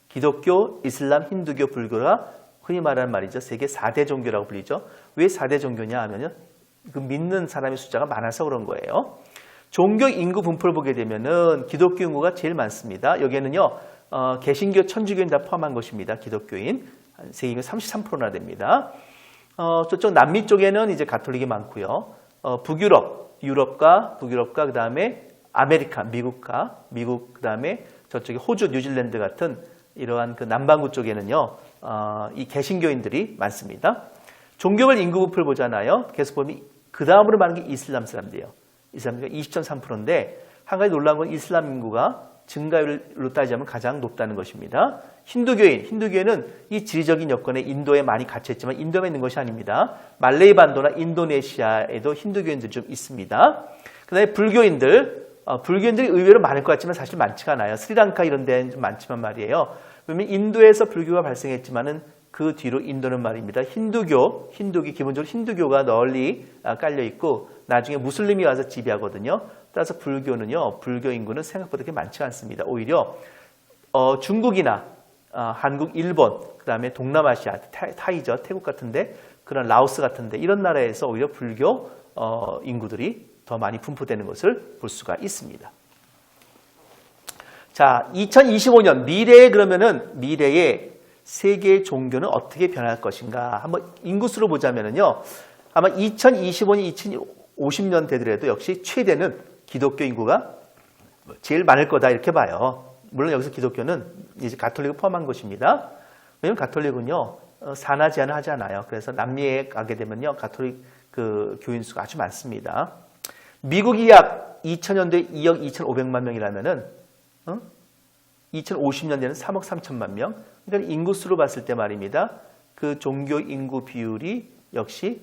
기독교, 이슬람, 힌두교, 불교가 흔히 말하는 말이죠. 세계 4대 종교라고 불리죠. 왜 4대 종교냐 하면요. 그 믿는 사람의 숫자가 많아서 그런 거예요. 종교 인구 분포를 보게 되면은 기독교 인구가 제일 많습니다. 여기에는요, 개신교, 천주교인 다 포함한 것입니다. 기독교인. 세계 인구 33%나 됩니다. 저쪽 남미 쪽에는 이제 가톨릭이 많고요. 유럽과 그 다음에 아메리카, 미국 그다음에 저쪽에 호주, 뉴질랜드 같은 이러한 그 남반구 쪽에는요, 이 개신교인들이 많습니다. 종교별 인구 분포를 보잖아요. 계속 보면 그 다음으로 많은 게 이슬람 사람들이에요. 이슬람이 20.3%인데 한 가지 놀라운 건 이슬람 인구가 증가율로 따지자면 가장 높다는 것입니다. 힌두교회는 이 지리적인 여건에 인도에 많이 갇혀있지만 인도에 있는 것이 아닙니다. 말레이 반도나 인도네시아에도 힌두교인들이 좀 있습니다. 그 다음에 불교인들이 의외로 많을 것 같지만 사실 많지가 않아요. 스리랑카 이런 데는 좀 많지만 말이에요. 왜냐면 인도에서 불교가 발생했지만은 그 뒤로 인도는 말입니다. 힌두교 기본적으로 힌두교가 널리 깔려 있고 나중에 무슬림이 와서 지배하거든요. 따라서 불교 인구는 생각보다 그렇게 많지 않습니다. 오히려 중국이나 한국, 일본, 그다음에 동남아시아, 타이죠, 태국 같은데 그런 라오스 같은데 이런 나라에서 오히려 불교 인구들이 더 많이 분포되는 것을 볼 수가 있습니다. 자, 2025년 미래의 세계의 종교는 어떻게 변할 것인가? 한번 인구수로 보자면요. 아마 2025년, 2050년 되더라도 역시 최대는 기독교 인구가 제일 많을 거다 이렇게 봐요. 물론 여기서 기독교는 이제 가톨릭을 포함한 것입니다. 왜냐하면 가톨릭은요 산하 제한을 하지 않아요. 그래서 남미에 가게 되면요 가톨릭 그 교인 수가 아주 많습니다. 미국이 약 2000년도에 2억 2,500만 명이라면은 2050년대는 3억 3천만 명. 그러니까 인구수로 봤을 때 말입니다. 그 종교 인구 비율이 역시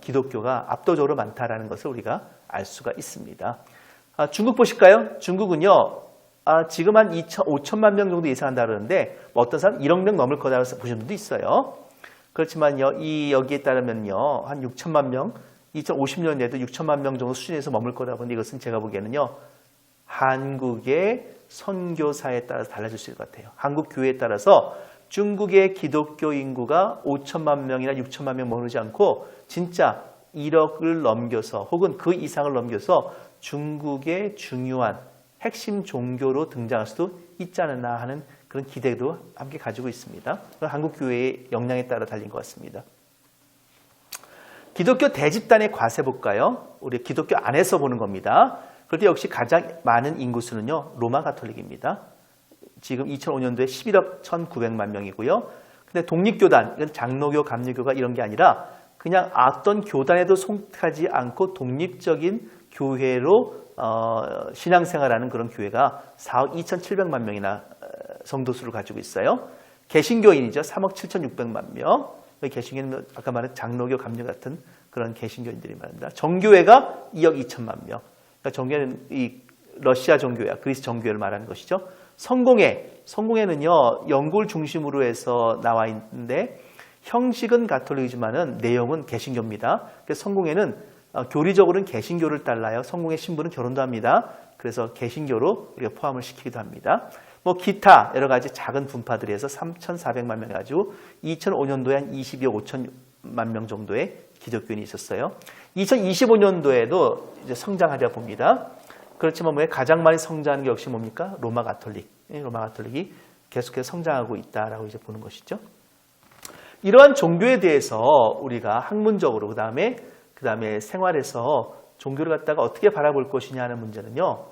기독교가 압도적으로 많다라는 것을 우리가 알 수가 있습니다. 중국 보실까요? 중국은요. 지금 한 5천만 명 정도 예상한다 그러는데 어떤 사람 1억 명 넘을 거다라고 보시는 분도 있어요. 그렇지만요. 여기에 따르면요. 한 6천만 명, 2050년에도 6천만 명 정도 수준에서 머물 거다 보니 이것은 제가 보기에는요. 한국의 선교사에 따라서 달라질 수 있을 것 같아요. 한국 교회에 따라서 중국의 기독교 인구가 5천만 명이나 6천만 명 머무르지 않고 진짜 1억을 넘겨서 혹은 그 이상을 넘겨서 중국의 중요한 핵심 종교로 등장할 수도 있지 않나 하는 그런 기대도 함께 가지고 있습니다. 한국 교회의 역량에 따라 달린 것 같습니다. 기독교 대집단의 과세 볼까요? 우리 기독교 안에서 보는 겁니다. 그럴 때 역시 가장 많은 인구수는요. 로마 가톨릭입니다. 지금 2005년도에 11억 1,900만 명이고요. 근데 독립교단, 이건 장로교, 감리교가 이런 게 아니라 그냥 어떤 교단에도 속하지 않고 독립적인 교회로 신앙생활하는 그런 교회가 4억 2,700만 명이나 성도수를 가지고 있어요. 개신교인이죠. 3억 7,600만 명. 개신교는 아까 말한 장로교, 감리교 같은 그런 개신교인들이 말입니다. 정교회가 2억 2천만 명. 그러니까 정교회는 이 러시아 정교회야, 그리스 정교회를 말하는 것이죠. 성공회는요 영국을 중심으로 해서 나와 있는데 형식은 가톨릭이지만은 내용은 개신교입니다. 그래서 성공회는 교리적으로는 개신교를 따라요. 성공회 신부는 결혼도 합니다. 그래서 개신교로 우리가 포함을 시키기도 합니다. 뭐 기타 여러 가지 작은 분파들이 해서 3,400만 명 가지고 2005년도에 한 22억 5천만 명 정도의 기독교인이 있었어요. 2025년도에도 이제 성장하려 봅니다. 그렇지만 왜 가장 많이 성장하는 게 역시 뭡니까? 로마 가톨릭이 계속해서 성장하고 있다라고 이제 보는 것이죠. 이러한 종교에 대해서 우리가 학문적으로 그다음에 생활에서 종교를 갖다가 어떻게 바라볼 것이냐 하는 문제는요.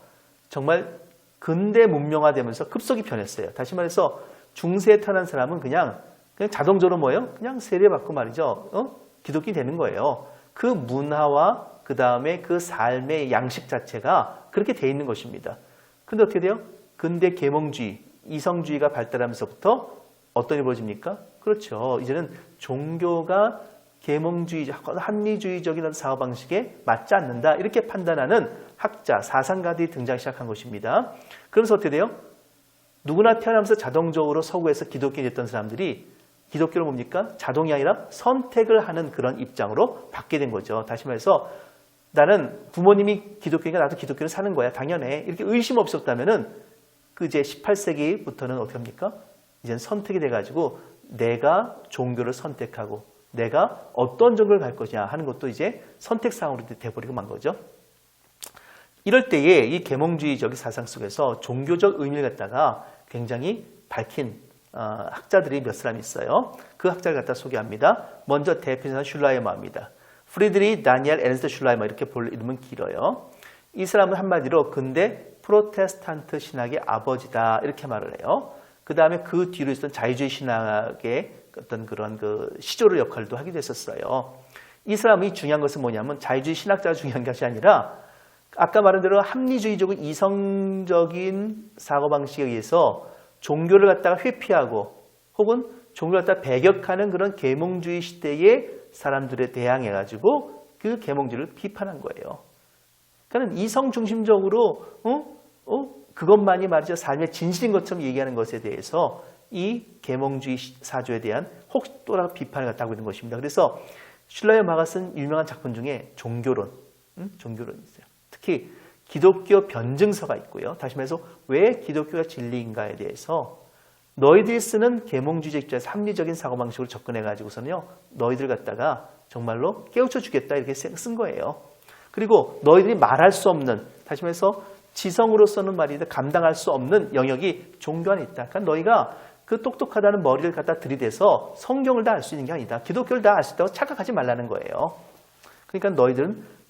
정말 근대 문명화되면서 급속히 변했어요. 다시 말해서 중세에 태어난 사람은 그냥 자동적으로 뭐예요? 그냥 세례받고 말이죠. 기독교인이 되는 거예요. 그 문화와 그다음에 그 삶의 양식 자체가 그렇게 돼 있는 것입니다. 근데 어떻게 돼요? 근대 계몽주의, 이성주의가 발달하면서부터 어떤 일이 벌어집니까? 그렇죠. 이제는 종교가 계몽주의적, 합리주의적인 사고방식에 맞지 않는다. 이렇게 판단하는 학자, 사상가들이 등장하기 시작한 것입니다. 그래서 어떻게 돼요? 누구나 태어나면서 자동적으로 서구에서 기독교인이 됐던 사람들이 기독교를 뭡니까? 자동이 아니라 선택을 하는 그런 입장으로 받게 된 거죠. 다시 말해서 나는 부모님이 기독교니까 나도 기독교를 사는 거야. 당연해. 이렇게 의심 없었다면은 그 이제 18세기부터는 어떻게 합니까? 이제는 선택이 돼가지고 내가 종교를 선택하고 내가 어떤 종교를 갈 것이냐 하는 것도 이제 선택사항으로 돼버리고 만 거죠. 이럴 때에 이 계몽주의적 사상 속에서 종교적 의미를 갖다가 굉장히 밝힌 학자들이 몇 사람 있어요. 그 학자를 갖다 소개합니다. 먼저 대표는 슐라이머입니다. 프리드리 다니엘 에른스트 슐라이머 이렇게 볼 이름은 길어요. 이 사람은 한마디로 근대 프로테스탄트 신학의 아버지다 이렇게 말을 해요. 그 다음에 그 뒤로 있었던 자유주의 신학의 어떤 그런 그 시조를 역할도 하기도 했었어요. 이 사람이 중요한 것은 뭐냐면 자유주의 신학자가 중요한 것이 아니라 아까 말한 대로 합리주의적인 이성적인 사고방식에 의해서 종교를 갖다가 회피하고 혹은 종교를 갖다가 배격하는 그런 계몽주의 시대의 사람들에 대항해가지고 그 계몽주의를 비판한 거예요. 그러니까 이성 중심적으로 그것만이 말이죠 삶의 진실인 것처럼 얘기하는 것에 대해서 이 계몽주의 사조에 대한 혹독한 비판을 갖다 하고 있는 것입니다. 그래서 슐러의 마가 쓴 유명한 작품 중에 종교론이 있어요. 특히 기독교 변증서가 있고요. 다시 말해서 왜 기독교가 진리인가에 대해서 너희들이 쓰는 계몽주의적 입장에서 합리적인 사고방식으로 접근해가지고서는요. 너희들 갖다가 정말로 깨우쳐 주겠다 이렇게 쓴 거예요. 그리고 너희들이 말할 수 없는 다시 말해서 지성으로서는 말이다 감당할 수 없는 영역이 종교 안에 있다. 그러니까 너희가 그 똑똑하다는 머리를 갖다 들이대서 성경을 다 알 수 있는 게 아니다. 기독교를 다 알 수 있다고 착각하지 말라는 거예요. 그러니까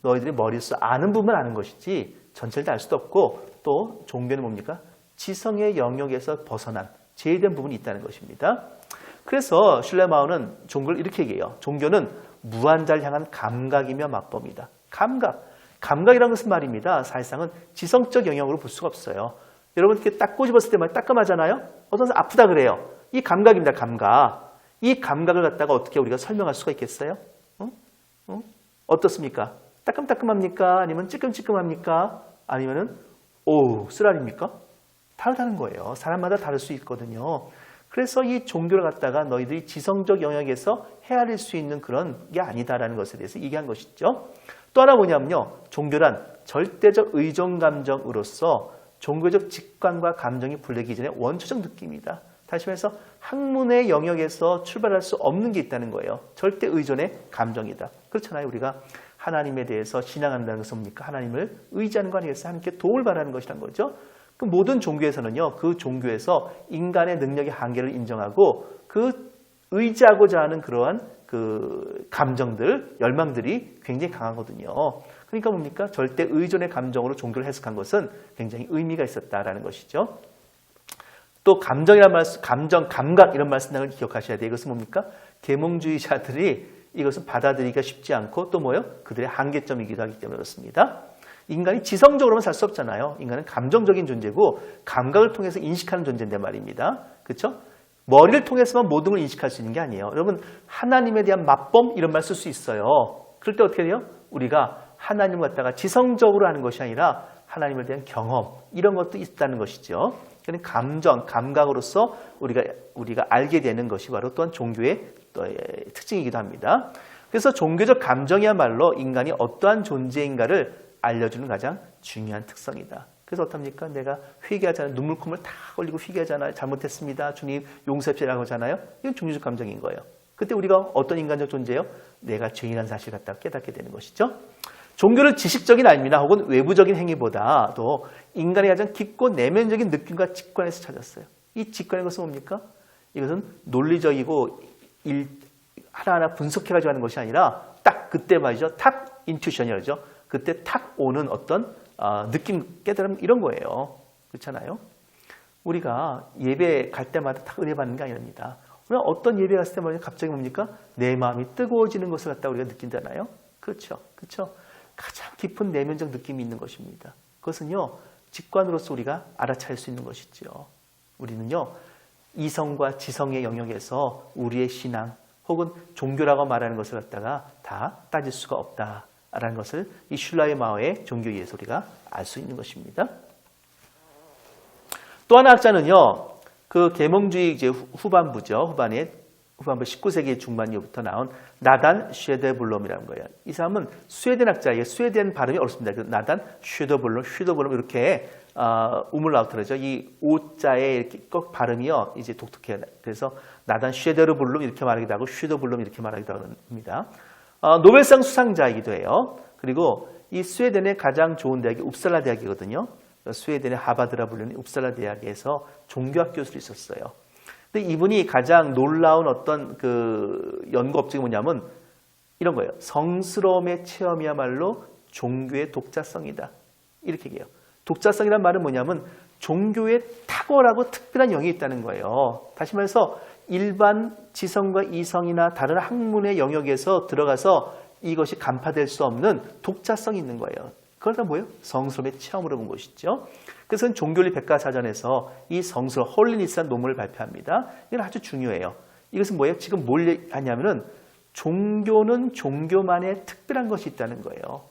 너희들이 머리에서 아는 부분만 아는 것이지 전체를 다 알 수도 없고 또 종교는 뭡니까? 지성의 영역에서 벗어난 제외된 부분이 있다는 것입니다. 그래서 슐레마우는 종교를 이렇게 얘기해요. 종교는 무한자를 향한 감각이며 맞범이다. 감각이라는 것은 말입니다. 사실상은 지성적 영역으로 볼 수가 없어요. 여러분 이렇게 딱 꼬집었을 때 따끔하잖아요. 어떤 사람 아프다 그래요. 이 감각입니다. 감각. 이 감각을 갖다가 어떻게 우리가 설명할 수가 있겠어요? 어떻습니까? 따끔따끔합니까? 아니면 찌끔찌끔합니까? 아니면은 쓰라립니까? 다르다는 거예요. 사람마다 다를 수 있거든요. 그래서 이 종교를 갖다가 너희들이 지성적 영역에서 헤아릴 수 있는 그런 게 아니다라는 것에 대해서 얘기한 것이죠. 또 하나 뭐냐면요. 종교란 절대적 의존 감정으로서 종교적 직관과 감정이 분리되기 전에 원초적 느낌이다. 다시 말해서 학문의 영역에서 출발할 수 없는 게 있다는 거예요. 절대 의존의 감정이다. 그렇잖아요. 우리가 하나님에 대해서 신앙한다는 것은 뭡니까? 하나님을 의지하는 거 아니겠어요? 하나님께 도움을 바라는 것이란 거죠. 그 모든 종교에서는요. 그 종교에서 인간의 능력의 한계를 인정하고 그 의지하고자 하는 그러한 그 감정들, 열망들이 굉장히 강하거든요. 그러니까 뭡니까? 절대 의존의 감정으로 종교를 해석한 것은 굉장히 의미가 있었다라는 것이죠. 또 감정이란 말씀, 감각 이런 말씀을 기억하셔야 돼요. 이것은 뭡니까? 계몽주의자들이 이것은 받아들이기가 쉽지 않고 또 뭐예요? 그들의 한계점이기도 하기 때문에 그렇습니다. 인간이 지성적으로만 살 수 없잖아요. 인간은 감정적인 존재고 감각을 통해서 인식하는 존재인데 말입니다. 그렇죠? 머리를 통해서만 모든 걸 인식할 수 있는 게 아니에요. 여러분 하나님에 대한 맞범 이런 말 쓸 수 있어요. 그럴 때 어떻게 돼요? 우리가 하나님을 갖다가 지성적으로 하는 것이 아니라 하나님에 대한 경험 이런 것도 있다는 것이죠. 그러니까 감정, 감각으로서 우리가 알게 되는 것이 바로 또한 종교의 특징이기도 합니다. 그래서 종교적 감정이야말로 인간이 어떠한 존재인가를 알려주는 가장 중요한 특성이다. 그래서 어떻습니까? 내가 회개하잖아요. 눈물콧물 다 흘리고 회개하잖아요. 잘못했습니다. 주님 용서해주라고 하잖아요. 이건 종교적 감정인 거예요. 그때 우리가 어떤 인간적 존재예요? 내가 죄인한 사실 갖다 깨닫게 되는 것이죠. 종교를 지식적인 알미나 혹은 외부적인 행위보다도 인간의 가장 깊고 내면적인 느낌과 직관에서 찾았어요. 이 직관의 것은 뭡니까? 이것은 논리적이고 하나하나 분석해가지고 하는 것이 아니라 딱 그때 말이죠. 탁 인투이션이라죠. 그때 탁 오는 어떤 느낌, 깨달음 이런 거예요. 그렇잖아요. 우리가 예배 갈 때마다 탁 은혜 받는 게 아닙니다. 우리가 어떤 예배 갔을 때 말이죠. 갑자기 뭡니까? 내 마음이 뜨거워지는 것을 갖다 우리가 느낀잖아요. 그렇죠. 그렇죠. 가장 깊은 내면적 느낌이 있는 것입니다. 그것은요. 직관으로서 우리가 알아차릴 수 있는 것이죠. 우리는요. 이성과 지성의 영역에서 우리의 신앙 혹은 종교라고 말하는 것을 갖다가 다 따질 수가 없다라는 것을 이 슐라의 마어의 종교 이해에서 우리가 알 수 있는 것입니다. 또 하나 학자는요. 그 계몽주의 이제 후반부 19세기 중반 이후부터 나온 나단 쉐더블롬이라는 거예요. 이 사람은 스웨덴 학자예요. 스웨덴 발음이 어렵습니다. 나단 쉐더블롬 이렇게 우물라우트죠. 이 오자의 이렇게 꼭 발음이요. 이제 독특해요. 그래서 나단 쉐더블롬 이렇게 말하기도 하고 쉐더블롬 이렇게 말하기도 합니다. 노벨상 수상자이기도 해요. 그리고 이 스웨덴의 가장 좋은 대학이 웁살라 대학이거든요. 스웨덴의 하바드라 불리는 웁살라 대학에서 종교학 교수로 있었어요. 근데 이분이 가장 놀라운 어떤 그 연구 업적이 뭐냐면 이런 거예요. 성스러움의 체험이야말로 종교의 독자성이다. 이렇게 얘기해요. 독자성이란 말은 뭐냐면 종교에 탁월하고 특별한 영역이 있다는 거예요. 다시 말해서 일반 지성과 이성이나 다른 학문의 영역에서 들어가서 이것이 간파될 수 없는 독자성이 있는 거예요. 그걸 다 뭐예요? 성스러움의 체험으로 본 것이죠. 그래서 종교리 백과사전에서 이 성스러움, 홀리니스한 논문을 발표합니다. 이건 아주 중요해요. 이것은 뭐예요? 지금 뭘 하냐면은 종교는 종교만의 특별한 것이 있다는 거예요.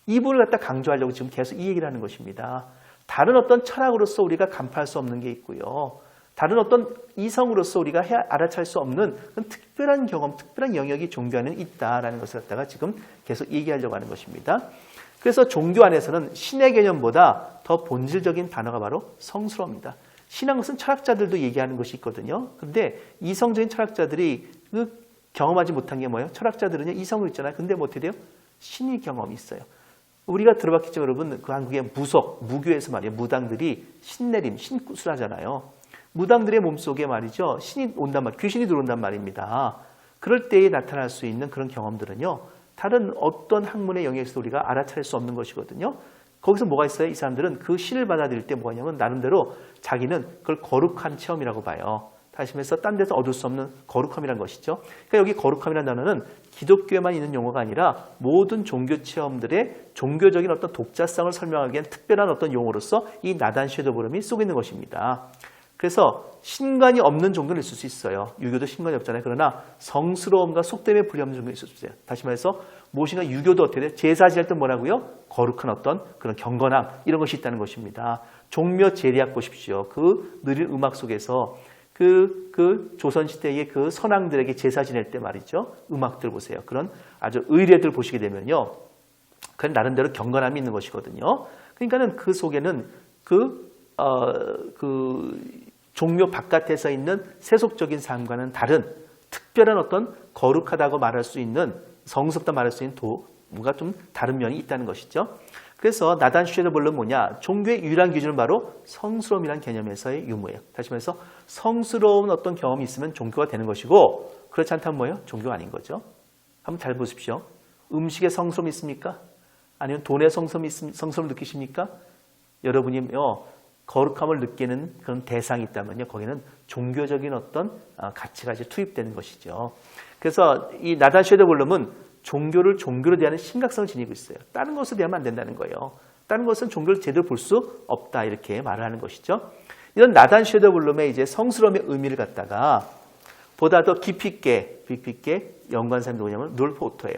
이 부분을 갖다 강조하려고 지금 계속 이 얘기를 하는 것입니다. 다른 어떤 철학으로서 우리가 간파할 수 없는 게 있고요. 다른 어떤 이성으로서 우리가 알아챌 수 없는 그런 특별한 경험, 특별한 영역이 종교 안에는 있다라는 것을 갖다가 지금 계속 얘기하려고 하는 것입니다. 그래서 종교 안에서는 신의 개념보다 더 본질적인 단어가 바로 성스러움입니다. 신한 것은 철학자들도 얘기하는 것이 있거든요. 그런데 이성적인 철학자들이 경험하지 못한 게 뭐예요? 철학자들은요, 이성을 있잖아요. 근데 뭐 어떻게 돼요? 신의 경험이 있어요. 우리가 들어봤겠죠, 여러분. 그 한국의 무교에서 말이에요. 무당들이 신내림, 신굿을 하잖아요. 무당들의 몸속에 말이죠. 신이 온단 말, 귀신이 들어온단 말입니다. 그럴 때에 나타날 수 있는 그런 경험들은요. 다른 어떤 학문의 영역에서 우리가 알아차릴 수 없는 것이거든요. 거기서 뭐가 있어요? 이 사람들은 그 신을 받아들일 때 뭐가 있냐면 나름대로 자기는 그걸 거룩한 체험이라고 봐요. 다시 말해서 딴 데서 얻을 수 없는 거룩함이라는 것이죠. 그러니까 여기 거룩함이라는 단어는 기독교에만 있는 용어가 아니라 모든 종교 체험들의 종교적인 어떤 독자성을 설명하기 위한 특별한 어떤 용어로서 이 나단 쉐도브름이 쏘고 있는 것입니다. 그래서 신관이 없는 종교는 있을 수 있어요. 유교도 신관이 없잖아요. 그러나 성스러움과 속됨에 불리없는 종교는 있을 수 있어요. 다시 말해서 무엇인가 유교도 어떻게 돼요? 제사 지낼 때 뭐라고요? 거룩한 어떤 그런 경건함 이런 것이 있다는 것입니다. 종묘 제리학 보십시오. 그 느린 음악 속에서 그 조선시대의 그 선왕들에게 제사 지낼 때 말이죠. 음악들 보세요. 그런 아주 의례들 보시게 되면요. 그건 나름대로 경건함이 있는 것이거든요. 그러니까는 그 속에는 종묘 바깥에서 있는 세속적인 삶과는 다른 특별한 어떤 거룩하다고 말할 수 있는 성스럽다 말할 수 있는 뭔가 좀 다른 면이 있다는 것이죠. 그래서 나단 쉐더블은 뭐냐? 종교의 유일한 기준은 바로 성스러움이라는 개념에서의 유무예요. 다시 말해서 성스러운 어떤 경험이 있으면 종교가 되는 것이고 그렇지 않다면 뭐예요? 종교가 아닌 거죠. 한번 잘 보십시오. 음식에 성스러움이 있습니까? 아니면 돈에 성스러움 느끼십니까? 여러분이 거룩함을 느끼는 그런 대상이 있다면요. 거기는 종교적인 어떤 가치가 이제 투입되는 것이죠. 그래서 이 나단 쉐더블럼은 종교를 종교로 대하는 심각성을 지니고 있어요. 다른 것을 대하면 안 된다는 거예요. 다른 것은 종교를 제대로 볼 수 없다 이렇게 말을 하는 것이죠. 이런 나단 쉐더블럼의 이제 성스러움의 의미를 갖다가 보다 더 깊이 있게 연구한 사람이 누구냐면 룰프 오토예요.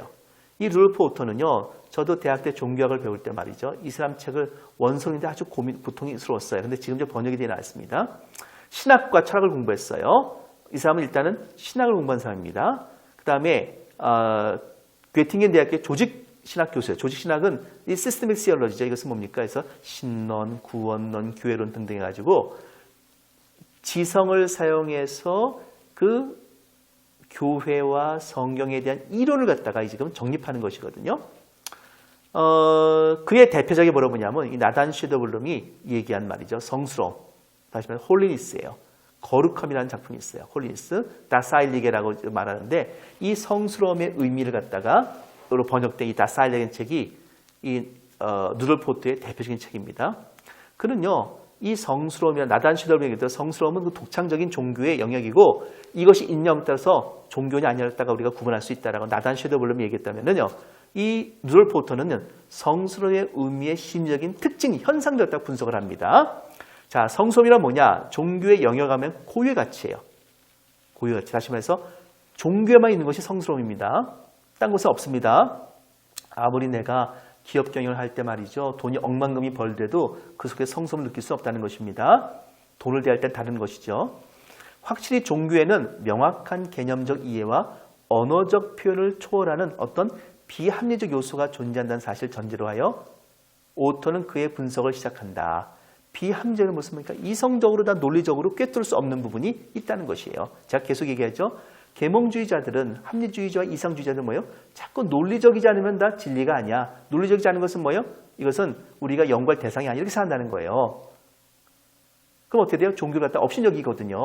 이 룰프 오토는요. 저도 대학 때 종교학을 배울 때 말이죠. 이슬람 책을 원서인데 아주 고통스러웠어요. 근데 지금 좀 번역이 되어 나왔습니다. 신학과 철학을 공부했어요. 이 사람은 일단은 신학을 공부한 사람입니다. 그 다음에 괴팅겐 대학의 조직신학 교수예요. 조직신학은 이 시스테믹 시얼러지죠. 이것은 뭡니까? 그래서 신론, 구원론, 교회론 등등 해가지고 지성을 사용해서 그 교회와 성경에 대한 이론을 갖다가 지금 정립하는 것이거든요. 그의 대표작이 뭐라고 보냐면 이 나단 쉐더블럼이 얘기한 말이죠. 성스러움. 다시 말해 홀리니스예요. 거룩함이라는 작품이 있어요. 홀리니스, 다사일리게라고 말하는데 이 성스러움의 의미를 갖다가 번역된 이 다사일리게 책이 이 누돌프 오토의 대표적인 책입니다. 그는요. 이 성스러움이나 나단 쉐더블럼이 얘기했던 성스러움은 그 독창적인 종교의 영역이고 이것이 인념에 따라서 종교냐 아니냐를 우리가 구분할 수 있다라고 나단 쉐더블럼이 얘기했다면은요. 이 누돌프 오토는 성스러움의 의미의 심리적인 특징, 현상들을 갖다 분석을 합니다. 자, 성스러움이란 뭐냐? 종교의 영역하면 고유의 가치예요. 고유의 가치. 다시 말해서 종교에만 있는 것이 성스러움입니다. 딴 곳에 없습니다. 아무리 내가 기업 경영을 할 때 말이죠. 돈이 억만금이 벌돼도 그 속에 성스러움을 느낄 수 없다는 것입니다. 돈을 대할 때 다른 것이죠. 확실히 종교에는 명확한 개념적 이해와 언어적 표현을 초월하는 어떤 비합리적 요소가 존재한다는 사실 전제로 하여 오토는 그의 분석을 시작한다. 비합리적은 무슨 말입니까? 이성적으로나 논리적으로 꿰뚫을 수 없는 부분이 있다는 것이에요. 제가 계속 얘기하죠. 계몽주의자들은 합리주의자와 이상주의자들은 뭐예요? 자꾸 논리적이지 않으면 다 진리가 아니야. 논리적이지 않은 것은 뭐예요? 이것은 우리가 연구할 대상이 아니야. 이렇게 생각한다는 거예요. 그럼 어떻게 돼요? 종교를 갖다 업신여기거든요.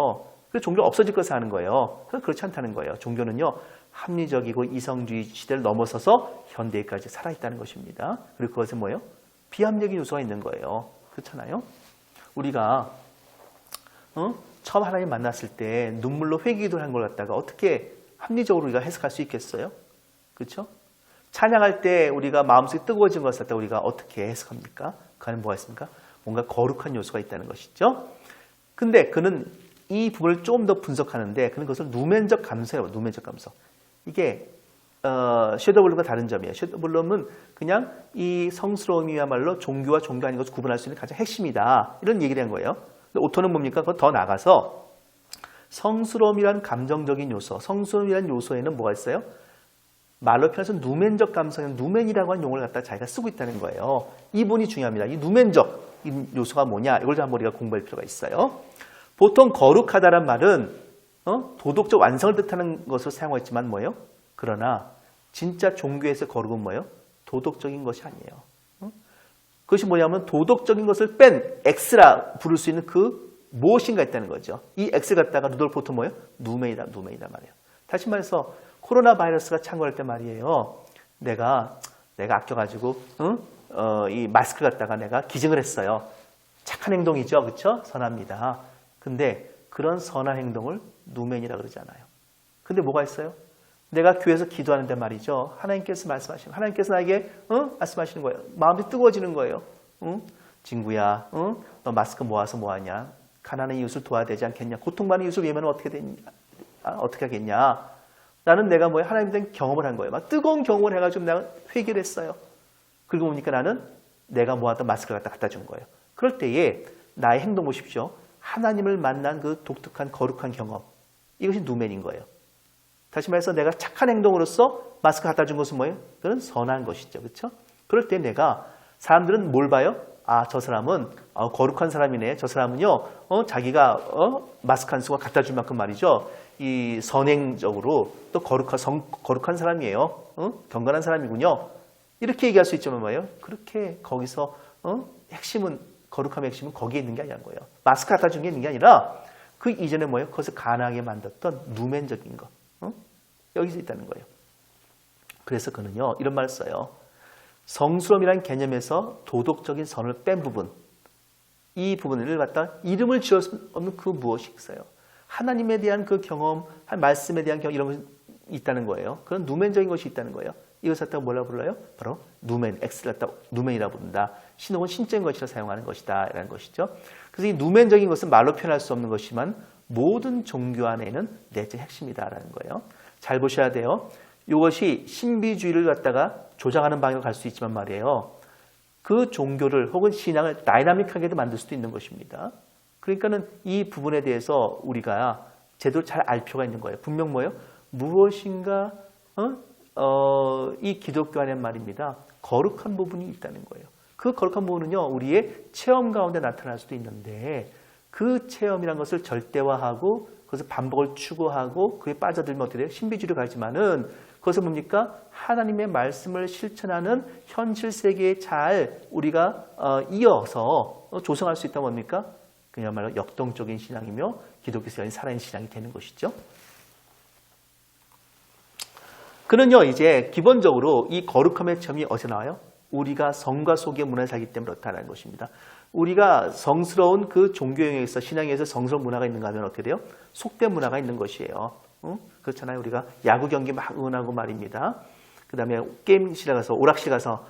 그래서 종교가 없어질 것을 하는 거예요. 그렇지 않다는 거예요. 종교는요. 합리적이고 이성주의 시대를 넘어서서 현대까지 살아있다는 것입니다. 그리고 그것은 뭐예요? 비합리적인 요소가 있는 거예요. 그렇잖아요. 우리가 처음 하나님 만났을 때 눈물로 회개기도를 한 걸 갖다가 어떻게 합리적으로 우리가 해석할 수 있겠어요? 그렇죠? 찬양할 때 우리가 마음속에 뜨거워진 것을 갖다가 우리가 어떻게 해석합니까? 그 안에 뭐가 있습니까? 뭔가 거룩한 요소가 있다는 것이죠. 근데 그는 이 부분을 조금 더 분석하는데 그는 그것을 누멘적 감성이라고 해요. 누멘적 감성. 이게 섀도우블룸과 다른 점이에요. 섀도우블룸은 그냥 이 성스러움이야말로 종교와 종교 아닌 것을 구분할 수 있는 가장 핵심이다. 이런 얘기를 한 거예요. 근데 오토는 뭡니까? 그거 더 나가서 성스러움이란 감정적인 요소, 성스러움이란 요소에는 뭐가 있어요? 말로 표현해서 누멘적 감성은 누멘이라고 하는 용어를 갖다 자기가 쓰고 있다는 거예요. 이 부분이 중요합니다. 이 누멘적 요소가 뭐냐? 이걸 좀 한번 우리가 공부할 필요가 있어요. 보통 거룩하다란 말은 도덕적 완성을 뜻하는 것으로 사용하지만 뭐예요? 그러나 진짜 종교에서 거룩은 뭐예요? 도덕적인 것이 아니에요. 그것이 뭐냐면 도덕적인 것을 뺀 X라 부를 수 있는 그 무엇인가 있다는 거죠. 이 X를 갖다가 루돌프는 뭐예요? 누멘이다 말이에요. 다시 말해서 코로나 바이러스가 창궐할 때 말이에요. 내가 아껴가지고 이 마스크 갖다가 내가 기증을 했어요. 착한 행동이죠, 그렇죠? 선합니다. 근데 그런 선한 행동을 누멘이라 그러잖아요. 근데 뭐가 있어요? 내가 교회에서 기도하는데 말이죠. 하나님께서 말씀하시는, 하나님께서 나에게 말씀하시는 거예요. 마음이 뜨거워지는 거예요. 친구야, 너 마스크 모아서 뭐하냐? 가난한 이웃을 도와야 되지 않겠냐? 고통받는 이웃을 위하면 어떻게 하겠냐? 나는 내가 뭐야? 하나님에 대한 경험을 한 거예요. 막 뜨거운 경험을 해가지고 내가 회개를 했어요. 그리고 보니까 나는 내가 모았던 마스크를 갖다 준 거예요. 그럴 때에 나의 행동 보십시오. 하나님을 만난 그 독특한 거룩한 경험. 이것이 누멘인 거예요. 다시 말해서 내가 착한 행동으로서 마스크 갖다 준 것은 뭐예요? 그건 선한 것이죠. 그렇죠? 그럴 때 내가 사람들은 뭘 봐요? 아, 저 사람은 거룩한 사람이네. 저 사람은요. 자기가 마스크 한 수가 갖다 준 만큼 말이죠. 이 선행적으로 또 거룩한 사람이에요. 경건한 사람이군요. 이렇게 얘기할 수 있지만 뭐예요? 그렇게 거기서 핵심은 거룩함의 핵심은 거기에 있는 게 아니라는 거예요. 마스크 갖다 준 게 있는 게 아니라 그 이전에 뭐예요? 그것을 가능하게 만들었던 누멘적인 것. 여기서 있다는 거예요. 그래서 그는요. 이런 말을 써요. 성스러움이라는 개념에서 도덕적인 선을 뺀 부분. 이 부분을 갖다 이름을 지을 수 없는 그 무엇이 있어요. 하나님에 대한 그 경험, 말씀에 대한 경험 이런 것이 있다는 거예요. 그런 누멘적인 것이 있다는 거예요. 이것을 갖다가 뭐라고 불러요? 바로 누멘, X를 갖다가 누멘이라고 부른다. 신옥은 신적인 것이라 사용하는 것이다. 라는 것이죠. 그래서 이 누멘적인 것은 말로 표현할 수 없는 것이지만 모든 종교 안에는 내적 핵심이다. 라는 거예요. 잘 보셔야 돼요. 이것이 신비주의를 갖다가 조장하는 방향으로 갈 수 있지만 말이에요. 그 종교를 혹은 신앙을 다이나믹하게도 만들 수도 있는 것입니다. 그러니까는 이 부분에 대해서 우리가 제대로 잘 알 필요가 있는 거예요. 분명 뭐예요? 무엇인가 이 기독교 안에 말입니다. 거룩한 부분이 있다는 거예요. 그 거룩한 부분은요. 우리의 체험 가운데 나타날 수도 있는데 그 체험이란 것을 절대화하고 그것을 반복을 추구하고 그에 빠져들면 어떻게 돼요? 신비주의로 가지만은 그것은 뭡니까? 하나님의 말씀을 실천하는 현실 세계에 잘 우리가 이어서 조성할 수 있다면 뭡니까? 그야말로 역동적인 신앙이며 기독교에서 살아있는 신앙이 되는 것이죠. 그는요, 이제 기본적으로 이 거룩함의 점이 어디서 나와요? 우리가 성과 속의 문화에 살기 때문에 그렇다는 것입니다. 우리가 성스러운 그 종교 영역에서 신앙에서 성스러운 문화가 있는가 하면 어떻게 돼요? 속된 문화가 있는 것이에요. 그렇잖아요. 우리가 야구 경기 막 응원하고 말입니다. 그 다음에 게임실에 가서 오락실 가서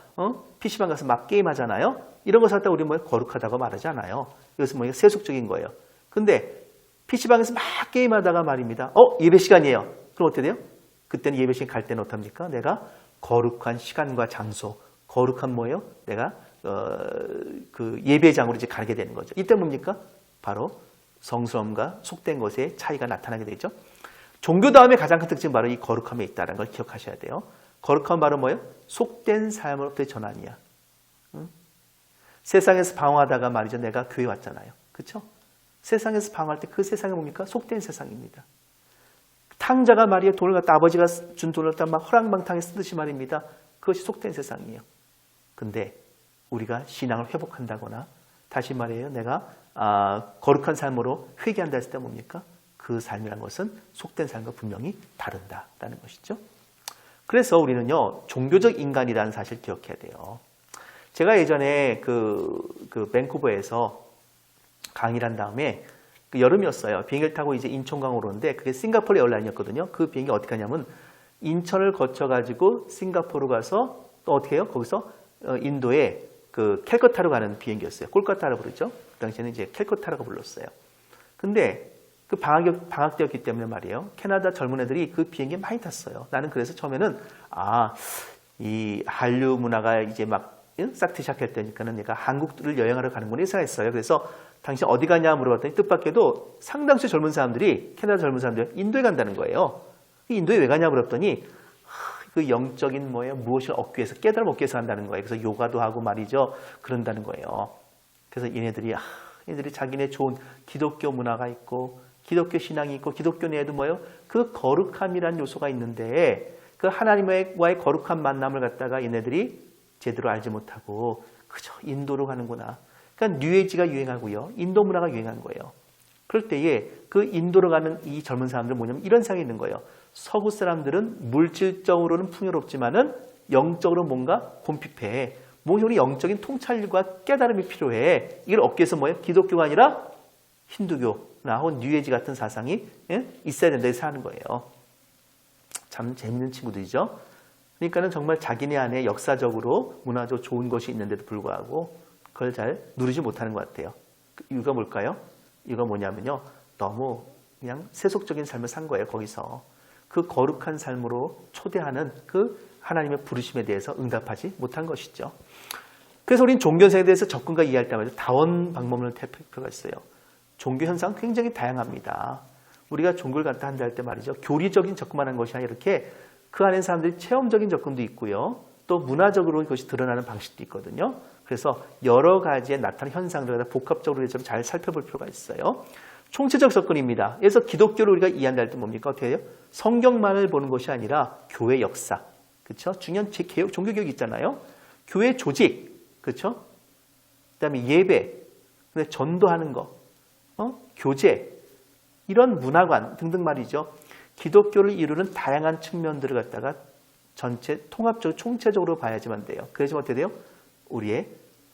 PC방 가서 막 게임하잖아요. 이런 것을 갖다 우리 뭐 거룩하다고 말하지 않아요. 이것은 뭐 세속적인 거예요. 근데 PC방에서 막 게임하다가 말입니다. 예배 시간이에요. 그럼 어떻게 돼요? 그때는 예배 시간 갈 때는 어떻습니까? 내가 거룩한 시간과 장소, 거룩한 뭐예요? 내가 그 예배장으로 이제 가게 되는 거죠. 이때 뭡니까? 바로 성스러움과 속된 것의 차이가 나타나게 되죠. 종교 다음에 가장 큰 특징은 바로 이 거룩함에 있다는 걸 기억하셔야 돼요. 거룩함은 바로 뭐예요? 속된 삶으로부터의 전환이야. 세상에서 방황하다가 말이죠. 내가 교회 왔잖아요. 그렇죠? 세상에서 방황할 때 그 세상이 뭡니까? 속된 세상입니다. 탕자가 말이에요. 돈을 갖다 아버지가 준 돈을 갖다 막 허랑방탕에 쓰듯이 말입니다. 그것이 속된 세상이에요. 근데 우리가 신앙을 회복한다거나 다시 말해요. 내가 거룩한 삶으로 회개한다 했을 때 뭡니까? 그 삶이란 것은 속된 삶과 분명히 다른다라는 것이죠. 그래서 우리는요. 종교적 인간이라는 사실을 기억해야 돼요. 제가 예전에 그 밴쿠버에서 강의를 한 다음에 그 여름이었어요. 비행기를 타고 이제 인천공항으로 오는데 그게 싱가포르 에어라인이었거든요. 그 비행기 어떻게 하냐면 인천을 거쳐가지고 싱가포르 가서 또 어떻게 해요? 거기서 인도에 그 캘커타로 가는 비행기였어요. 콜카타라고 부르죠. 그 당시에는 이제 캘커타라고 불렀어요. 근데 그 방학 때였기 때문에 말이에요. 캐나다 젊은 애들이 그 비행기에 많이 탔어요. 나는 그래서 처음에는 이 한류 문화가 이제 막 싹트 시작할 때니까는 내가 한국을 여행하러 가는구나 생각했어요. 그래서 당신 어디 가냐 물어봤더니 뜻밖에도 상당수 젊은 사람들이 캐나다 젊은 사람들이 인도에 간다는 거예요. 인도에 왜 가냐 물었더니 그 영적인 무엇을 얻기 위해서 깨달음 얻기 위해서 한다는 거예요. 그래서 요가도 하고 말이죠. 그런다는 거예요. 그래서 얘네들이 자기네 좋은 기독교 문화가 있고 기독교 신앙이 있고 기독교 내에도 그 거룩함이라는 요소가 있는데 그 하나님과의 거룩한 만남을 갖다가 얘네들이 제대로 알지 못하고 그저 인도로 가는구나. 그러니까 뉴에이지가 유행하고요. 인도 문화가 유행한 거예요. 그럴 때에 그 인도로 가는 이 젊은 사람들은 뭐냐면 이런 생각이 있는 거예요. 서구 사람들은 물질적으로는 풍요롭지만은 영적으로 뭔가 곰핍해. 우리 영적인 통찰과 깨달음이 필요해. 이걸 얻기 위해서 기독교가 아니라 힌두교나 혹은 뉴에이지 같은 사상이 있어야 된다 해서 하는 거예요. 참 재밌는 친구들이죠. 그러니까는 정말 자기네 안에 역사적으로 문화적으로 좋은 것이 있는데도 불구하고 그걸 잘 누리지 못하는 것 같아요. 이유가 뭘까요? 이유가 뭐냐면요. 너무 그냥 세속적인 삶을 산 거예요. 거기서. 그 거룩한 삶으로 초대하는 그 하나님의 부르심에 대해서 응답하지 못한 것이죠. 그래서 우리는 종교현상에 대해서 접근과 이해할 때마다 다원 방법론을 택할 필요가 있어요. 종교 현상은 굉장히 다양합니다. 우리가 종교를 갖다 한다 할 때 말이죠. 교리적인 접근만 한 것이 아니라 이렇게 그 안에 사람들이 체험적인 접근도 있고요. 또 문화적으로 그것이 드러나는 방식도 있거든요. 그래서 여러 가지의 나타나는 현상들을 복합적으로 좀 잘 살펴볼 필요가 있어요. 총체적 접근입니다. 그래서 기독교를 우리가 이해한다 할 때 뭡니까? 어떻게 해요? 성경만을 보는 것이 아니라 교회 역사, 그렇죠? 중요한 종교교육 있잖아요. 교회 조직, 그렇죠? 그다음에 예배, 전도하는 거, 교제, 이런 문화관 등등 말이죠. 기독교를 이루는 다양한 측면들을 갖다가 전체 통합적으로 총체적으로 봐야지만 돼요. 그래야지만 어떻게 돼요? 우리의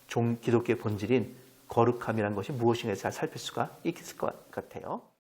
기독교의 본질인 거룩함이라는 것이 무엇인가 잘 살필 수가 있을 것 같아요.